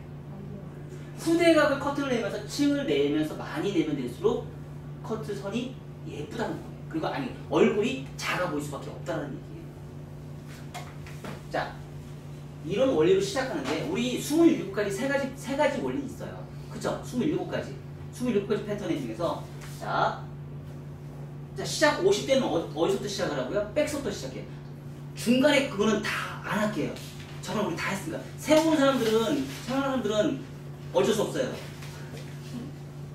후대각을 커트를 내면서 층을 내면서 많이 내면 될수록 커트선이 예쁘다는 거예요. 그리고 아니 얼굴이 작아 보일 수밖에 없다는 얘기예요. 자, 이런 원리로 시작하는데 우리 27가지 세 가지 원리 있어요. 그쵸? 27가지 패턴 중에서 자 시작 50대는 어디서부터 시작을 하고요? 백서부터 시작해요. 중간에 그거는 다 안 할게요. 저는 우리 다 했으니까. 새로운 사람들은 어쩔 수 없어요.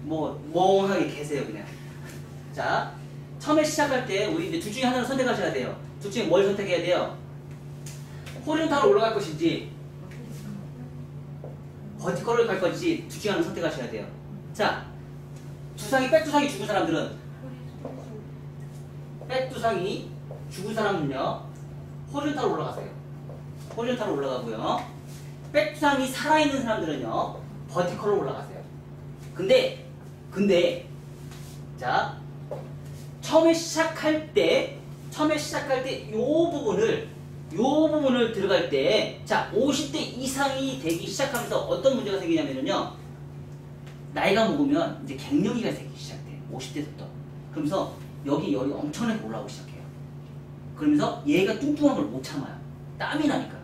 뭐 멍하게 계세요 그냥. 자, 처음에 시작할 때 우리 이제 둘 중에 하나를 선택하셔야 돼요. 둘 중에 뭘 선택해야 돼요? 호리존탈로 올라갈 것인지 버티컬을 갈 것인지 둘 중에 하나를 선택하셔야 돼요. 자, 백두상이 죽은 사람들은, 백두상이 죽은 사람은요 호리존탈로 올라가세요. 호리존탈로 올라가고요. 백두상이 살아있는 사람들은요 버티컬로 올라가세요. 근데 자, 처음에 시작할 때 요 부분을 들어갈 때, 자 50대 이상이 되기 시작하면서 어떤 문제가 생기냐면요, 나이가 먹으면 이제 갱년기가 생기기 시작돼요. 50대부터. 그러면서 여기 엄청나게 올라오기 시작해요. 그러면서 얘가 뚱뚱한 걸 못 참아요. 땀이 나니까.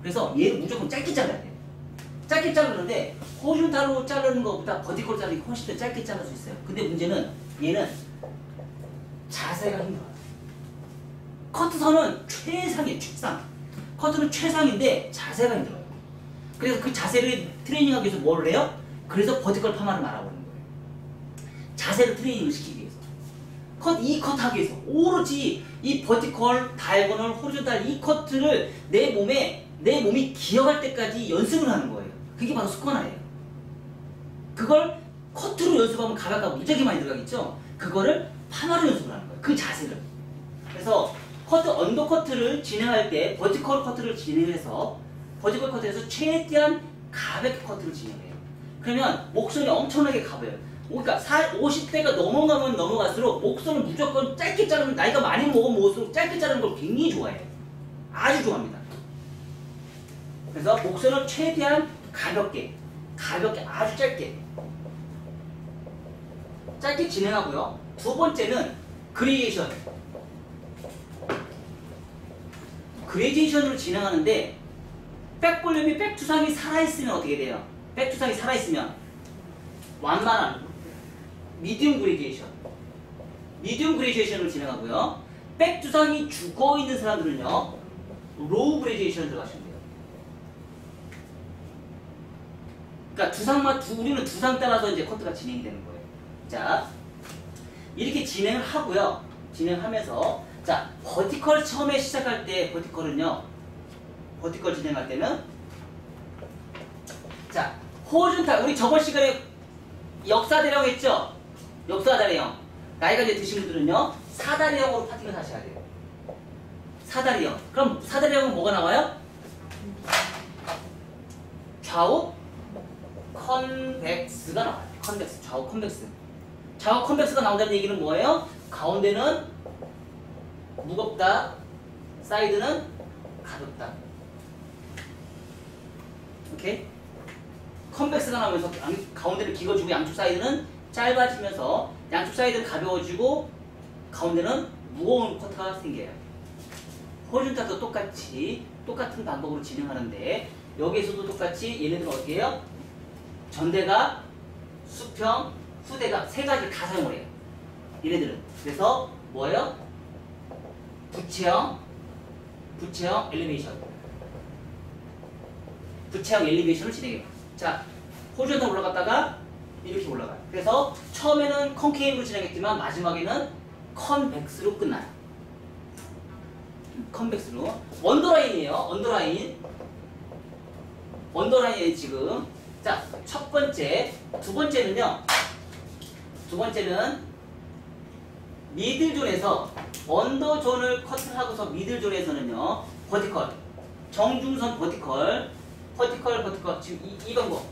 그래서 얘를 무조건 짧게 잘라야 돼요. 짧게 자르는데 호리존탈로 자르는 것보다 버티컬 자르기 훨씬 더 짧게 자를 수 있어요. 근데 문제는 얘는 자세가 힘들어요. 커트선은 최상이에요. 커트는 최상인데 자세가 힘들어요. 그래서 그 자세를 트레이닝하기 위해서 뭘 해요? 그래서 버티컬 파마를 말아버리는 거예요. 자세를 트레이닝을 시키기 위해서. 이 커트 하기 위해서 오로지 이 버티컬, 다이아고널, 호리존탈 이 커트를 내 몸이 기억할 때까지 연습을 하는 거예요. 그게 바로 습관화예요. 그걸 커트로 연습하면 가볍고 무지하게 많이 들어가겠죠? 그거를 파마로 연습을 하는 거예요. 그 자세를. 그래서 언더커트를 진행할 때 버티컬 커트를 진행해서 최대한 가볍게 커트를 진행해요. 그러면 목선이 엄청나게 가벼워요. 그러니까 50대가 넘어갈수록 목선을 무조건 짧게 자르면, 나이가 많이 먹을수록 짧게 자르는 걸 굉장히 좋아해요. 아주 좋아합니다. 그래서 목선을 최대한 가볍게 아주 짧게 진행하고요. 두 번째는 그레이에이션 그레디에이션으로 진행하는데 백볼륨이 백투상이 살아있으면 어떻게 돼요? 백투상이 살아있으면 완만한 미디움 그레디에이션, 미디움 그레디에이션으로 진행하고요. 백투상이 죽어있는 사람들은요 로우 그레디에이션을 들어가시면 돼요. 그러니까 우리는 두상 따라서 이제 커트가 진행이 되는 거예요. 자, 이렇게 진행을 하고요. 진행하면서 자, 버티컬 처음에 시작할 때 버티컬은요. 버티컬 진행할 때는 자, 호리존탈 우리 저번 시간에 역사대령 했죠? 역사대령. 나이가 이제 드신 분들은요. 사다리형으로 파팅을 하셔야 돼요. 사다리형. 그럼 사다리형은 뭐가 나와요? 좌우 컨벡스가 나와요. 컨벡스. 좌우 컨벡스. 좌우 컨벡스가 나온다는 얘기는 뭐예요? 가운데는 무겁다. 사이드는 가볍다. 오케이? 컨벡스가 나오면서 가운데를 길어지고 양쪽 사이드는 짧아지면서 양쪽 사이드는 가벼워지고 가운데는 무거운 커트가 생겨요. 호리존탈도 똑같은 방법으로 진행하는데 여기에서도 똑같이 얘네들은 어떻게 해요? 전대가, 수평, 후대가 세 가지 다 사용을 해요. 얘네들은. 그래서 뭐예요? 부채형 엘리베이션. 부채형 엘리베이션을 진행해요. 자, 호리존탈 올라갔다가 이렇게 올라가요. 그래서 처음에는 컨케이브로 진행했지만 마지막에는 컨벡스로 끝나요. 컨벡스로. 언더라인이에요. 언더라인이에요 지금. 자, 첫 번째, 두 번째는 미들존에서 언더존을 커트하고서 미들존에서는요 버티컬, 정중선 버티컬 지금 이 방법.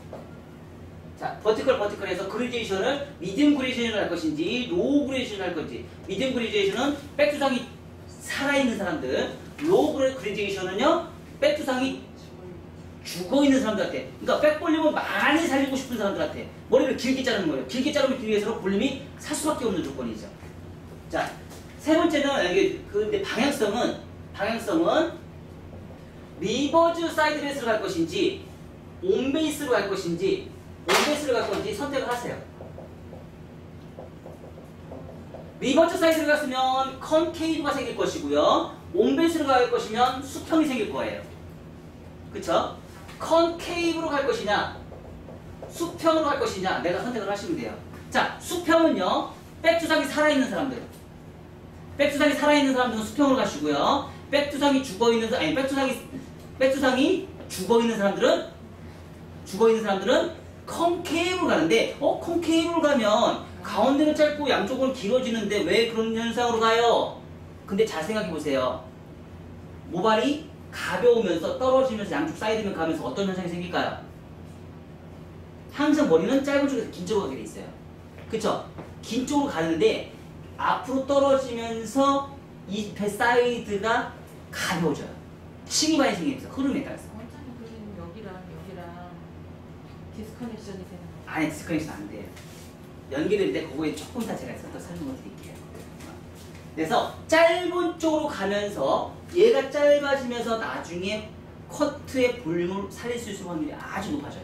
자, 버티컬에서 그레디에이션을 미디움 그레디에이션을 할 것인지 로우 그레디에이션을 할 건지. 미디움 그레디에이션은 백두상이 살아있는 사람들, 로우 그레디에이션은요 백두상이 죽어있는 사람들한테, 그러니까 백볼륨을 많이 살리고 싶은 사람들한테 머리를 길게 자르는 거예요. 길게 자르기 위해서는 볼륨이 살 수밖에 없는 조건이죠. 자, 세 번째는 이게 근데 방향성은 리버즈 사이드 베이스로 갈 것인지 온베이스로 갈 것인지 선택을 하세요. 리버즈 사이드로 갔으면 컨케이브가 생길 것이고요. 온베이스로 갈 것이면 수평이 생길 거예요. 그쵸? 컨케이브로 갈 것이냐 수평으로 갈 것이냐 내가 선택을 하시면 돼요. 자, 수평은요 백두상이 살아있는 사람들은 수평으로 가시고요. 백두상이 죽어있는 사람들은 컨케이브로 가는데 컨케이브로 가면 가운데는 짧고 양쪽은 길어지는데 왜 그런 현상으로 가요? 근데 잘 생각해 보세요. 모발이 가벼우면서 떨어지면서 양쪽 사이드면 가면서 어떤 현상이 생길까요? 항상 머리는 짧은 쪽에서 긴 쪽으로 가게 돼 있어요. 그쵸? 긴 쪽으로 가는데 앞으로 떨어지면서 이 배 사이드가 가벼워져요. 층이 많이 생기면서 흐름에 따라서. 원장님 그리고 여기랑 디스커넥션이 되는 거. 아니, 디스커넥션 안 돼요. 연결될 때 그거에 조금 더 제가 더 설명을 드릴게요. 그래서 짧은 쪽으로 가면서 얘가 짧아지면서 나중에 커트의 볼륨을 살릴 수 있을 확률이 아주 높아져요.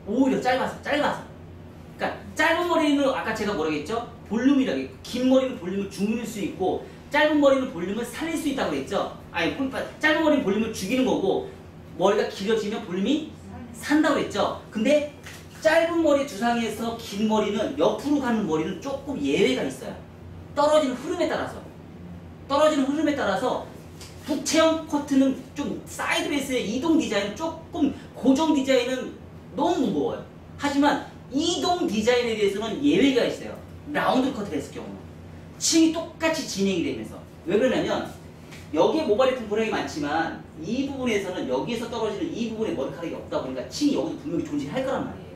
오히려 짧아서. 그러니까 짧은 머리는 아까 제가 뭐라고 했죠? 볼륨이라고 했고, 긴 머리는 볼륨을 죽일 수 있고 짧은 머리는 볼륨을 살릴 수 있다고 했죠? 아니, 짧은 머리는 볼륨을 죽이는 거고 머리가 길어지면 볼륨이 산다고 했죠? 근데 짧은 머리 두상에서 긴 머리는 옆으로 가는 머리는 조금 예외가 있어요. 떨어지는 흐름에 따라서 부채형 커트는 좀 사이드 베이스의 이동 디자인은 조금 고정 디자인은 너무 무거워요. 하지만 이동 디자인에 대해서는 예외가 있어요. 라운드 커트를 했을 경우는 층이 똑같이 진행이 되면서. 왜 그러냐면 여기에 모발이 분포량이 많지만 이 부분에서는 여기에서 떨어지는 이 부분에 머리카락이 없다 보니까 층이 여기도 분명히 존재할 거란 말이에요.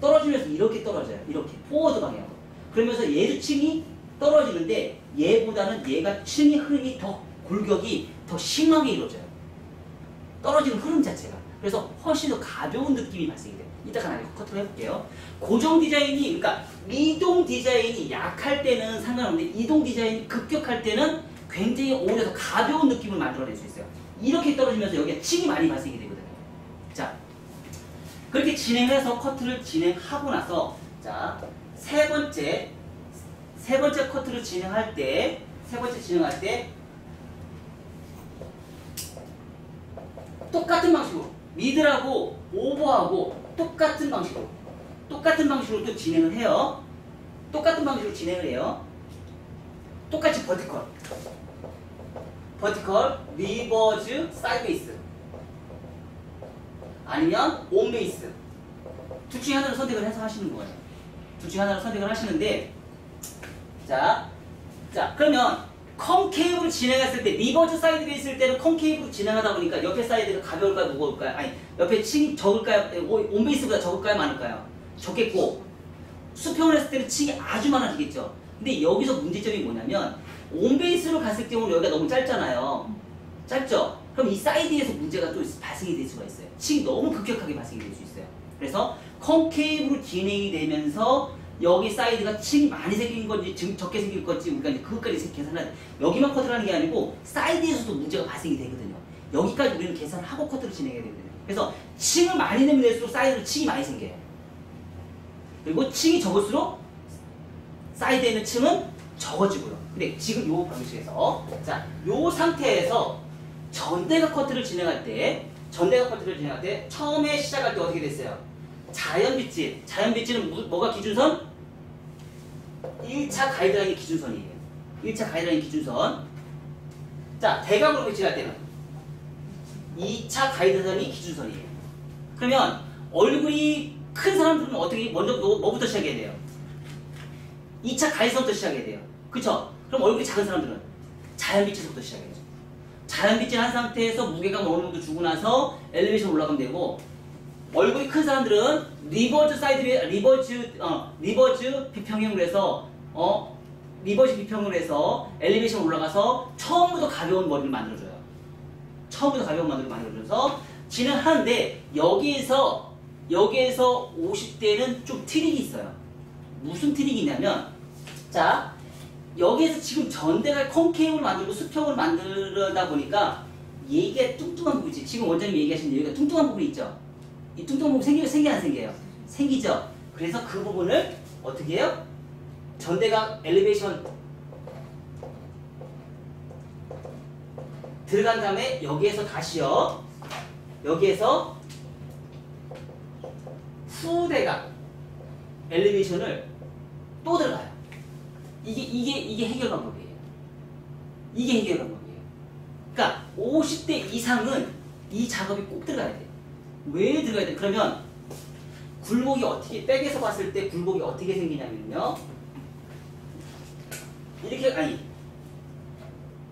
떨어지면서 이렇게 떨어져요. 이렇게 포워드 방향으로. 그러면서 얘도 층이 떨어지는데 얘보다는 얘가 층의 흐름이 더 골격이 더 심하게 이루어져요. 떨어지는 흐름 자체가. 그래서 훨씬 더 가벼운 느낌이 발생이 돼요. 이따가 나중에 커트를 해볼게요. 고정 디자인이, 그러니까 이동 디자인이 약할 때는 상관없는데 이동 디자인이 급격할 때는 굉장히 오히려 더 가벼운 느낌을 만들어낼 수 있어요. 이렇게 떨어지면서 여기에 층이 많이 발생이 되거든요. 자, 그렇게 진행해서 커트를 진행하고 나서 자, 세 번째 커트를 진행할 때 똑같은 방식으로 미들하고 오버하고 똑같은 방식으로 또 진행을 해요. 똑같은 방식으로 진행을 해요. 똑같이 버티컬, 리버즈, 사이드베이스 아니면 온베이스 둘 중에 하나를 선택을 해서 하시는 거예요. 둘 중에 하나를 선택을 하시는데 자 그러면 컨케이브로 진행했을 때 리버즈 사이드베이스일 때는 컨케이브로 진행하다 보니까 옆에 사이드가 가벼울까요 무거울까요? 아니 옆에 층이 적을까요? 온베이스보다 적을까요 많을까요? 적겠고 수평을 했을 때는 층이 아주 많아지겠죠. 근데 여기서 문제점이 뭐냐면 온베이스로 갔을 경우는 여기가 너무 짧잖아요. 짧죠? 그럼 이 사이드에서 문제가 또 발생이 될 수가 있어요. 층이 너무 급격하게 발생이 될 수 있어요. 그래서 컨케이브로 진행이 되면서 여기 사이드가 층이 많이 생긴 건지 적게 생길 건지 우리가 이제 그것까지 계산을 여기만 커트를 하는 게 아니고 사이드에서도 문제가 발생이 되거든요. 여기까지 우리는 계산을 하고 커트를 진행해야 되거든요. 그래서 층을 많이 내면 될수록 사이드로 층이 많이 생겨요. 그리고 층이 적을수록 사이드에 있는 층은 적어지고요. 근데 지금 요 방식에서 자, 요 상태에서 전대각 커트를 진행할 때 처음에 시작할 때 어떻게 됐어요? 자연빗질은 뭐가 기준선? 1차 가이드라인이 기준선이에요. 1차 가이드라인 기준선. 자, 대각으로 빗질할 때는 2차 가이드선이 기준선이에요. 그러면 얼굴이 큰 사람들은 어떻게 먼저 뭐부터 시작해야 돼요? 2차 가이드선부터 시작해야 돼요. 그쵸? 그럼 얼굴이 작은 사람들은 자연빗질부터 시작해야죠. 자연빗질 한 상태에서 무게감 어느 정도 주고 나서 엘리베이션 올라가면 되고 얼굴이 큰 사람들은 리버즈 비평형으로 해서 리버즈 비평으로 해서 엘리베이션 올라가서 처음부터 가벼운 머리를 만들어줘요. 처음부터 가벼운 머리를 만들어줘서 진행하는데 여기에서 50대는 좀 트릭이 있어요. 무슨 트릭이 있냐면 자 여기에서 지금 전대가 컨케이브를 만들고 수평을 만들다 보니까 얘기가 뚱뚱한 부분이지. 지금 원장님 얘기하신 여기가 뚱뚱한 부분이 있죠. 이 뚱뚱한 부분 생겨 안 생겨요? 생기죠. 그래서 그 부분을 어떻게 해요? 전대각 엘리베이션 들어간 다음에 여기에서 다시요. 여기에서 후대각 엘리베이션을 또 들어가요. 이게 해결 방법이에요. 이게 해결 방법이에요. 그러니까 50대 이상은 이 작업이 꼭 들어가야 돼요. 왜 들어가야 돼? 그러면 굴곡이 어떻게 백에서 봤을 때 굴곡이 어떻게 생기냐면요.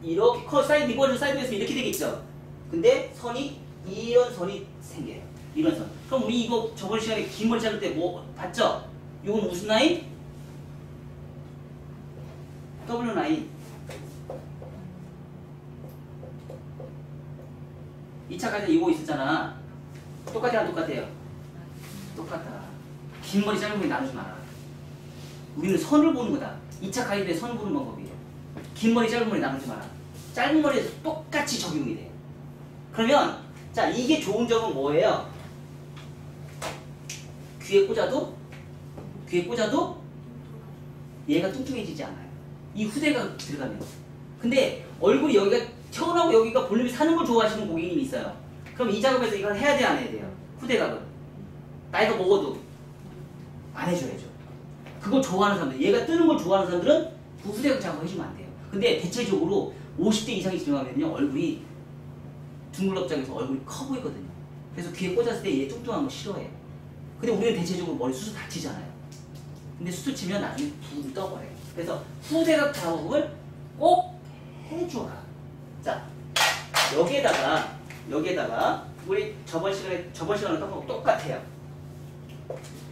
이렇게 리버즈 사이드에서 이렇게 되겠죠. 근데 이런 선이 생겨요. 이런 선. 그럼 우리 이거 저번 시간에 긴 머리 자를 때 뭐 봤죠? 이건 무슨 라인? W 라인. 2차 가이드 이거 있었잖아. 똑같아 안 똑같아요? 똑같아. 긴 머리 짧은 머리 나누지 마라. 우리는 선을 보는 거다. 2차 가이드에 선 보는 방법이에요. 긴 머리 짧은 머리 나누지 마라. 짧은 머리에서 똑같이 적용이 돼요. 그러면 자 이게 좋은 점은 뭐예요? 귀에 꽂아도 얘가 뚱뚱해지지 않아요. 이 후대가 들어가면. 근데 얼굴이 여기가 튀어나오고 여기가 볼륨이 사는 걸 좋아하시는 고객님이 있어요. 그럼 이 작업에서 이걸 해야 돼 안 해야 돼요? 후대각은 나이가 먹어도 안 해줘야죠. 그걸 좋아하는 사람들, 얘가 뜨는 걸 좋아하는 사람들은 그 후대각 작업 해주면 안 돼요. 근데 대체적으로 50대 이상이 지나가면요 얼굴이 둥글럽장해서 얼굴이 커 보이거든요. 그래서 귀에 꽂았을 때 얘 뚱뚱한 거 싫어해요. 근데 우리는 대체적으로 머리 수술 다치잖아요. 근데 수술 치면 나중에 붕 떠버려요. 그래서 후대각 작업을 꼭 해줘라. 자, 여기에다가 우리 저번 시간에 똑같아요.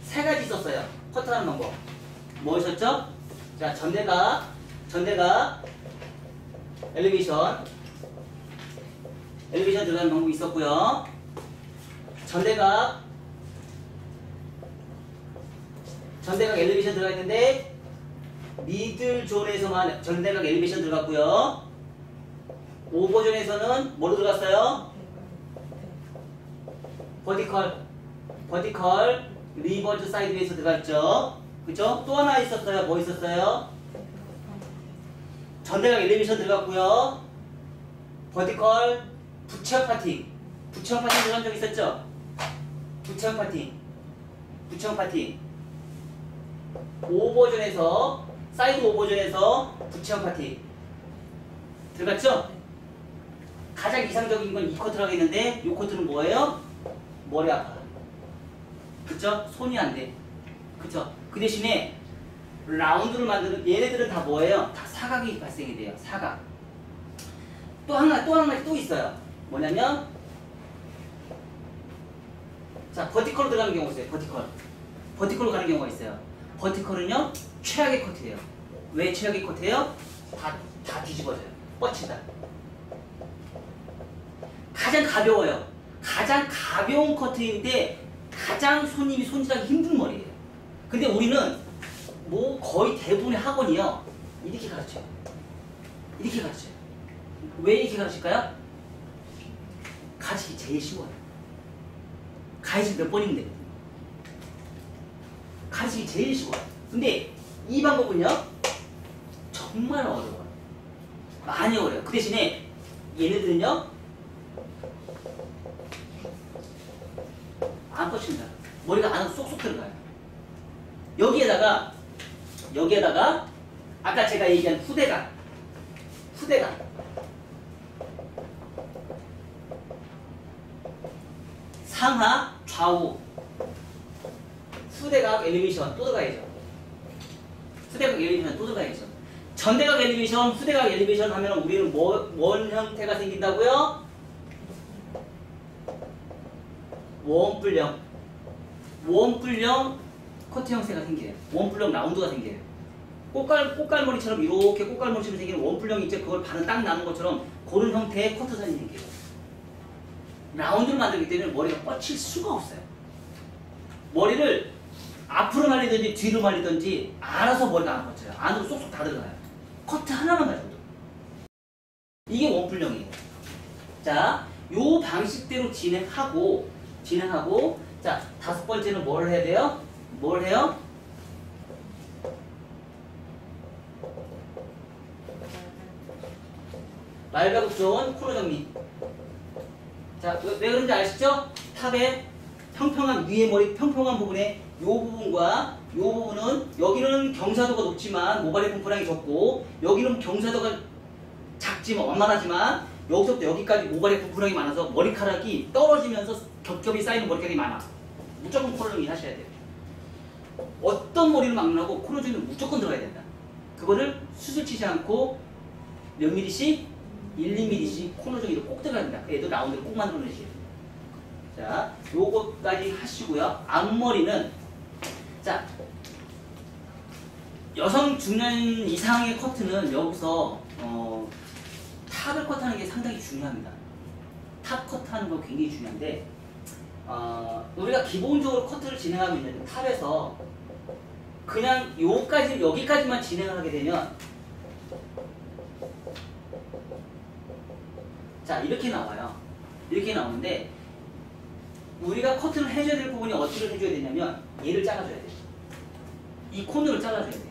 세 가지 있었어요. 커트하는 방법. 뭐였었죠? 자, 전대각 엘리베이션 들어가는 방법이 있었고요. 전대각 엘리베이션 들어가 있는데 미들 존에서만 전대각 엘리베이션 들어갔고요. 5 버전에서는 뭐로 들어갔어요? 버티컬 리버즈 사이드에서 들어갔죠. 그죠? 또 하나 있었어요. 뭐 있었어요? 전대각 엘리베이션 들어갔고요. 버티컬 부채업 파팅 들어간 적 있었죠? 부채업 파팅 5 버전에서 사이드 5 버전에서 부채업 파팅 들어갔죠? 가장 이상적인 건 이 커트라고 했는데 이 커트는 뭐예요? 머리 아파. 그쵸? 손이 안 돼. 그쵸? 그 대신에 라운드를 만드는 얘네들은 다 뭐예요? 다 사각이 발생이 돼요. 사각. 또 하나 또 있어요. 뭐냐면 자 버티컬로 들어가는 경우가 있어요. 버티컬로 가는 경우가 있어요. 버티컬은요 최악의 커트예요. 왜 최악의 커트예요? 다 뒤집어져요. 뻗친다. 가장 가벼워요. 가장 가벼운 커트인데 가장 손님이 손질하기 힘든 머리예요. 근데 우리는 뭐 거의 대부분의 학원이요 이렇게 가르쳐요. 왜 이렇게 가르칠까요? 가르치기 제일 쉬워요. 가르치기 몇 번이면 되거든요. 가르치기 제일 쉬워요. 근데 이 방법은요 정말 어려워요. 많이 어려워요. 그 대신에 얘네들은요 안 뻗칩니다. 머리가 안으로 쏙쏙 들어가요. 여기에다가 아까 제가 얘기한 후대각 상하 좌우 후대각 엘리베이션 또 들어가야죠. 전대각 엘리베이션 후대각 엘리베이션 하면 우리는 뭔 형태가 생긴다고요? 원뿔형 커트 형태가 생겨요. 원뿔형 라운드가 생겨요. 꽃갈머리처럼 이렇게 꽃갈머리처럼 생기는 원뿔형이 있죠. 그걸 반은 딱 나는 것처럼 그런 형태의 커트선이 생겨요. 라운드를 만들기 때문에 머리가 뻗칠 수가 없어요. 머리를 앞으로 말리든지 뒤로 말리든지 알아서 머리가 안 뻗쳐요. 안으로 쏙쏙 다 들어가요. 커트 하나만 가져도. 이게 원뿔형이에요. 자, 요 방식대로 진행하고 자, 5번째는 뭘 해야 돼요? 뭘 해요? 말가급 좋은 코너 정리. 자, 왜 그런지 아시죠? 탑에 평평한 위에 머리 평평한 부분에 요 부분과 요 부분은 여기는 경사도가 높지만 모발의 분포량이 적고 여기는 경사도가 작지만 완만하지만 여기서부터 여기까지 모발의 분포량이 많아서 머리카락이 떨어지면서 겹겹이 쌓이는 머리카락이 많아. 무조건 코너 정리 하셔야 돼요. 어떤 머리를 막느라고 코너 정리는 무조건 들어가야 된다. 그거를 수술 치지 않고 몇 미리씩? 1, 2mm씩 코너 정리를 꼭 들어가야 된다. 얘도 라운드를 꼭 만들어내셔야 돼요. 자, 요거까지 하시고요. 앞머리는 자, 여성 중년 이상의 커트는 여기서 탑을 커트하는 게 상당히 중요합니다. 탑 커트하는 거 굉장히 중요한데 우리가 기본적으로 커트를 진행하고 있는데 탑에서 그냥 여기까지만 진행을 하게 되면 자 이렇게 나와요. 이렇게 나오는데 우리가 커트를 해줘야 될 부분이 어떻게 해줘야 되냐면 얘를 잘라줘야 돼요. 이 코너를 잘라줘야 돼요.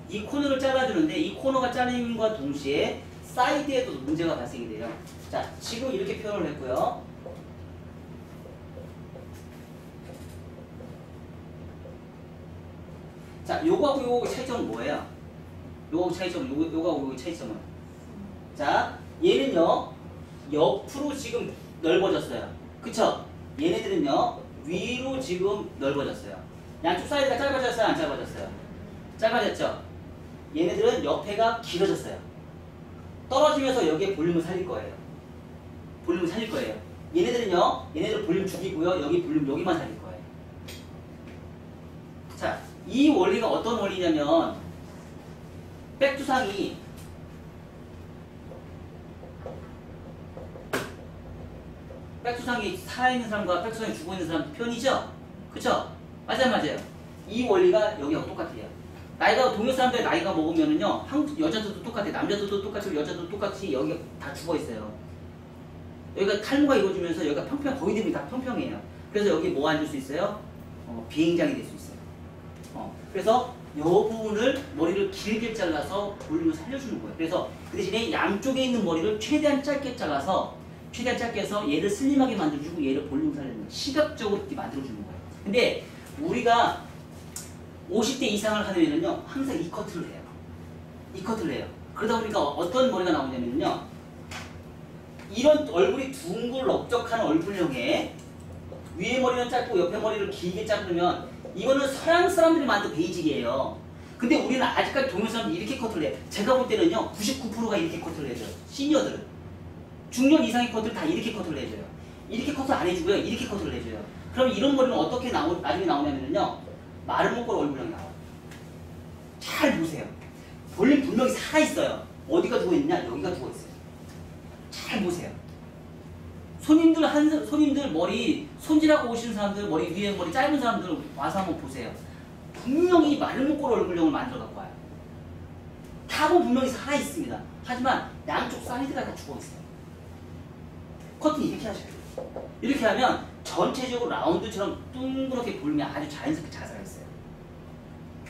이 코너를 잘라주는데 이 코너가 잘림과 동시에 사이드에도 문제가 발생이 돼요. 자, 지금 이렇게 표현을 했고요. 자, 요거하고 요거 차이점은 뭐예요? 요거하고 요거하고 차이점은 자, 얘는요 옆으로 지금 넓어졌어요. 그쵸? 얘네들은요 위로 지금 넓어졌어요. 양쪽 사이드가 짧아졌어요? 안 짧아졌어요? 짧아졌죠? 얘네들은 옆에가 길어졌어요. 떨어지면서 여기에 볼륨을 살릴 거예요. 얘네들은요, 얘네들 볼륨 죽이고요. 여기 볼륨 여기만 살릴 거예요. 자, 이 원리가 어떤 원리냐면 백두상이 살아있는 사람과 백두상이 죽어있는 사람 편이죠? 그쵸? 맞아요. 이 원리가 여기하고 똑같아요. 나이가 동료 사람들 나이가 먹으면은요, 한국 여자들도 똑같아, 남자들도 똑같이 여자도 똑같이 여기가 다 죽어 있어요. 여기가 탈모가 이루어지면서 여기가 평평 거의 대부분 다 평평해요. 그래서 여기 뭐 앉을 수 있어요? 비행장이 될 수 있어요. 그래서 이 부분을 머리를 길게 잘라서 볼륨을 살려주는 거예요. 그래서 그 대신에 양쪽에 있는 머리를 최대한 짧게 잘라서 최대한 짧게 해서 얘를 슬림하게 만들어주고 얘를 볼륨을 살려주는 거예요. 시각적으로 이렇게 만들어주는 거예요. 근데 우리가 50대 이상을 하면은요 항상 이 커트를 해요. 이 커트를 해요. 그러다 보니까 어떤 머리가 나오냐면요 이런 얼굴이 둥글 넓적한 얼굴형에 위에 머리는 짧고 옆에 머리를 길게 자르면 이거는 서양 사람들이 만든 베이직이에요. 근데 우리는 아직까지 동양 사람들이 이렇게 커트를 해요. 제가 볼 때는요 99%가 이렇게 커트를 해줘요. 시니어들은 중년 이상의 커트를 다 이렇게 커트를 해줘요. 이렇게 커트 안 해주고요 이렇게 커트를 해줘요. 그럼 이런 머리는 어떻게 나중에 나오냐면요 마른 목골 얼굴형이 나와요. 잘 보세요. 볼륨 분명히 살아있어요. 어디가 누워있냐? 여기가 누워있어요. 잘 보세요. 손님들 머리 손질하고 오시는 사람들 머리 위에 머리 짧은 사람들 와서 한번 보세요. 분명히 마른 목골 얼굴형을 만들어 갖고 와요. 탑은 분명히 살아있습니다. 하지만 양쪽 사이드가 다 죽어있어요. 커튼 이렇게 하셔야 돼요. 이렇게 하면 전체적으로 라운드처럼 둥그렇게 볼륨이 아주 자연스럽게 잘 살아있어요.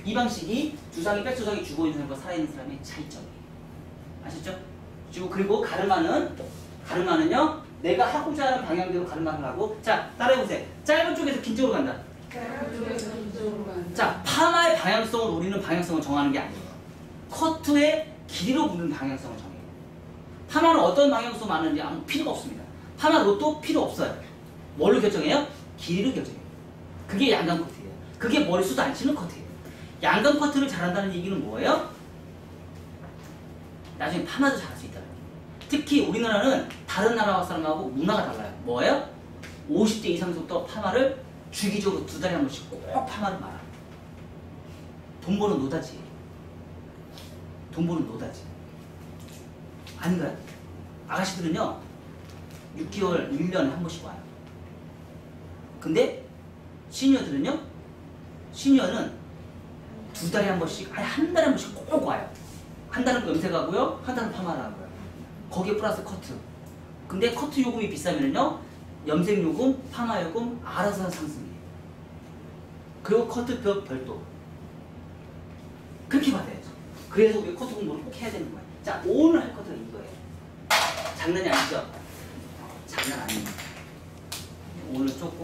이 방식이 주사기, 백주사기 죽어있는 사람과 살아있는 사람의 차이점이에요. 아시죠? 그리고 가르마는요 내가 하고자 하는 방향대로 가르마를 하고 자 따라해보세요. 짧은 쪽에서 긴 쪽으로 간다. 자 파마의 방향성을 우리는 방향성을 정하는 게 아니에요. 커트의 길이로 보는 방향성을 정해요. 파마는 어떤 방향성 많은지 아무 필요가 없습니다. 파마 롯도 필요 없어요. 뭘로 결정해요? 길이로 결정해요. 그게 양감 커트예요. 그게 머리숱 안 치는 커트예요. 양감 커트를 잘한다는 얘기는 뭐예요? 나중에 파마도 잘할 수 있다는 거예요. 특히 우리나라는 다른 나라 사람하고 문화가 달라요. 뭐예요? 50대 이상부터 파마를 주기적으로 2달에 한 번씩 꼭 파마를 말아요. 돈 버는 노다지. 돈 버는 노다지. 아닌가요? 아가씨들은요 6개월, 1년에 한 번씩 와요. 근데 시니어들은요? 시니어는 2달에 한 번씩, 아니 한 달에 한 번씩 꼭 와요. 한 달은 염색하고요, 한 달은 파마를 하고요. 거기에 플러스 커트. 근데 커트 요금이 비싸면요, 염색 요금, 파마 요금 알아서 상승해요. 그리고 커트 별도. 그렇게 받아야죠. 그래서 우리 커트 공부를 꼭 해야 되는 거예요. 자, 오늘 할 커트가 이거예요. 장난이 아니죠? 장난 아닙니다. 오늘 조금